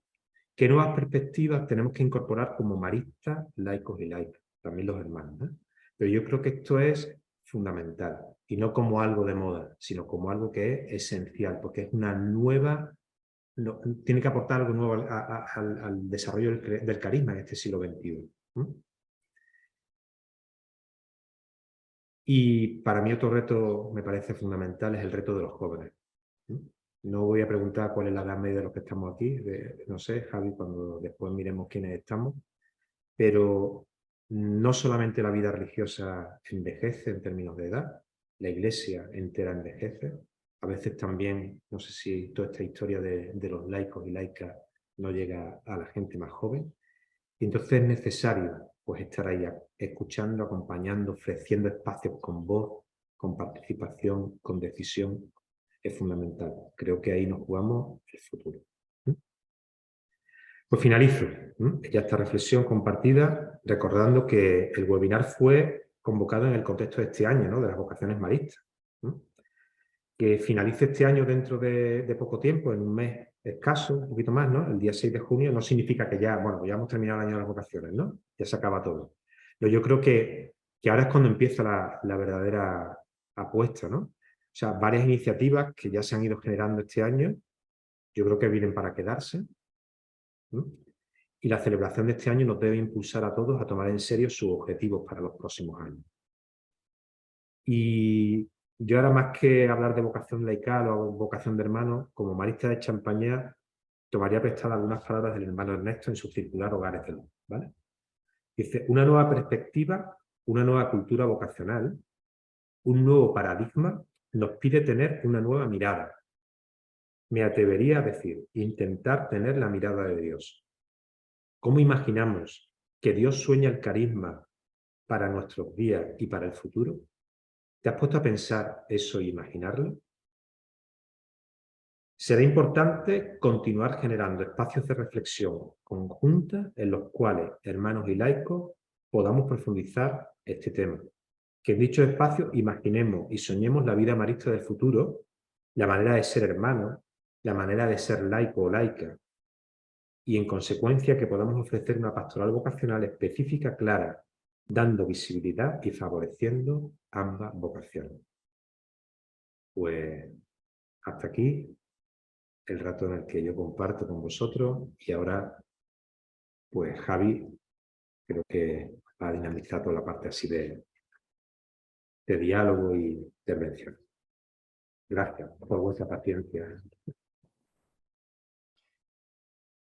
¿Qué nuevas perspectivas tenemos que incorporar como maristas, laicos y laicas? También los hermanos, ¿eh? Pero yo creo que esto es fundamental, y no como algo de moda, sino como algo que es esencial, porque es una nueva, tiene que aportar algo nuevo al desarrollo del carisma en este siglo XXI. Y para mí otro reto me parece fundamental es el reto de los jóvenes. No voy a preguntar cuál es la edad media de los que estamos aquí, no sé, Javi, cuando después miremos quiénes estamos, pero no solamente la vida religiosa envejece en términos de edad, la Iglesia entera envejece, a veces también, no sé si toda esta historia de los laicos y laicas no llega a la gente más joven, y entonces es necesario pues, estar ahí escuchando, acompañando, ofreciendo espacios con voz, con participación, con decisión, es fundamental. Creo que ahí nos jugamos el futuro. Pues finalizo ya esta reflexión compartida recordando que el webinar fue convocado en el contexto de este año, ¿no? De las vocaciones maristas. Que finalice este año dentro de poco tiempo, en un mes escaso, un poquito más, ¿no? El día 6 de junio no significa que ya, bueno, ya hemos terminado el año de las vocaciones, ¿no? Ya se acaba todo. Pero yo creo que ahora es cuando empieza la verdadera apuesta, ¿no? O sea, varias iniciativas que ya se han ido generando este año, yo creo que vienen para quedarse, ¿no? Y la celebración de este año nos debe impulsar a todos a tomar en serio sus objetivos para los próximos años. Y yo ahora, más que hablar de vocación laical o vocación de hermano, como marista de Champañá, tomaría prestada algunas palabras del hermano Ernesto en su circular Hogares de Luz, ¿vale? Dice, una nueva perspectiva, una nueva cultura vocacional, un nuevo paradigma nos pide tener una nueva mirada. Me atrevería a decir, intentar tener la mirada de Dios. ¿Cómo imaginamos que Dios sueña el carisma para nuestros días y para el futuro? ¿Te has puesto a pensar eso e imaginarlo? Será importante continuar generando espacios de reflexión conjunta en los cuales, hermanos y laicos, podamos profundizar este tema. Que en dichos espacios imaginemos y soñemos la vida marista del futuro, la manera de ser hermano, la manera de ser laico o laica, y en consecuencia que podamos ofrecer una pastoral vocacional específica clara, dando visibilidad y favoreciendo ambas vocaciones. Pues hasta aquí el rato en el que yo comparto con vosotros y ahora, pues Javi, creo que va a dinamizar toda la parte así de diálogo y intervención. Gracias por vuestra paciencia.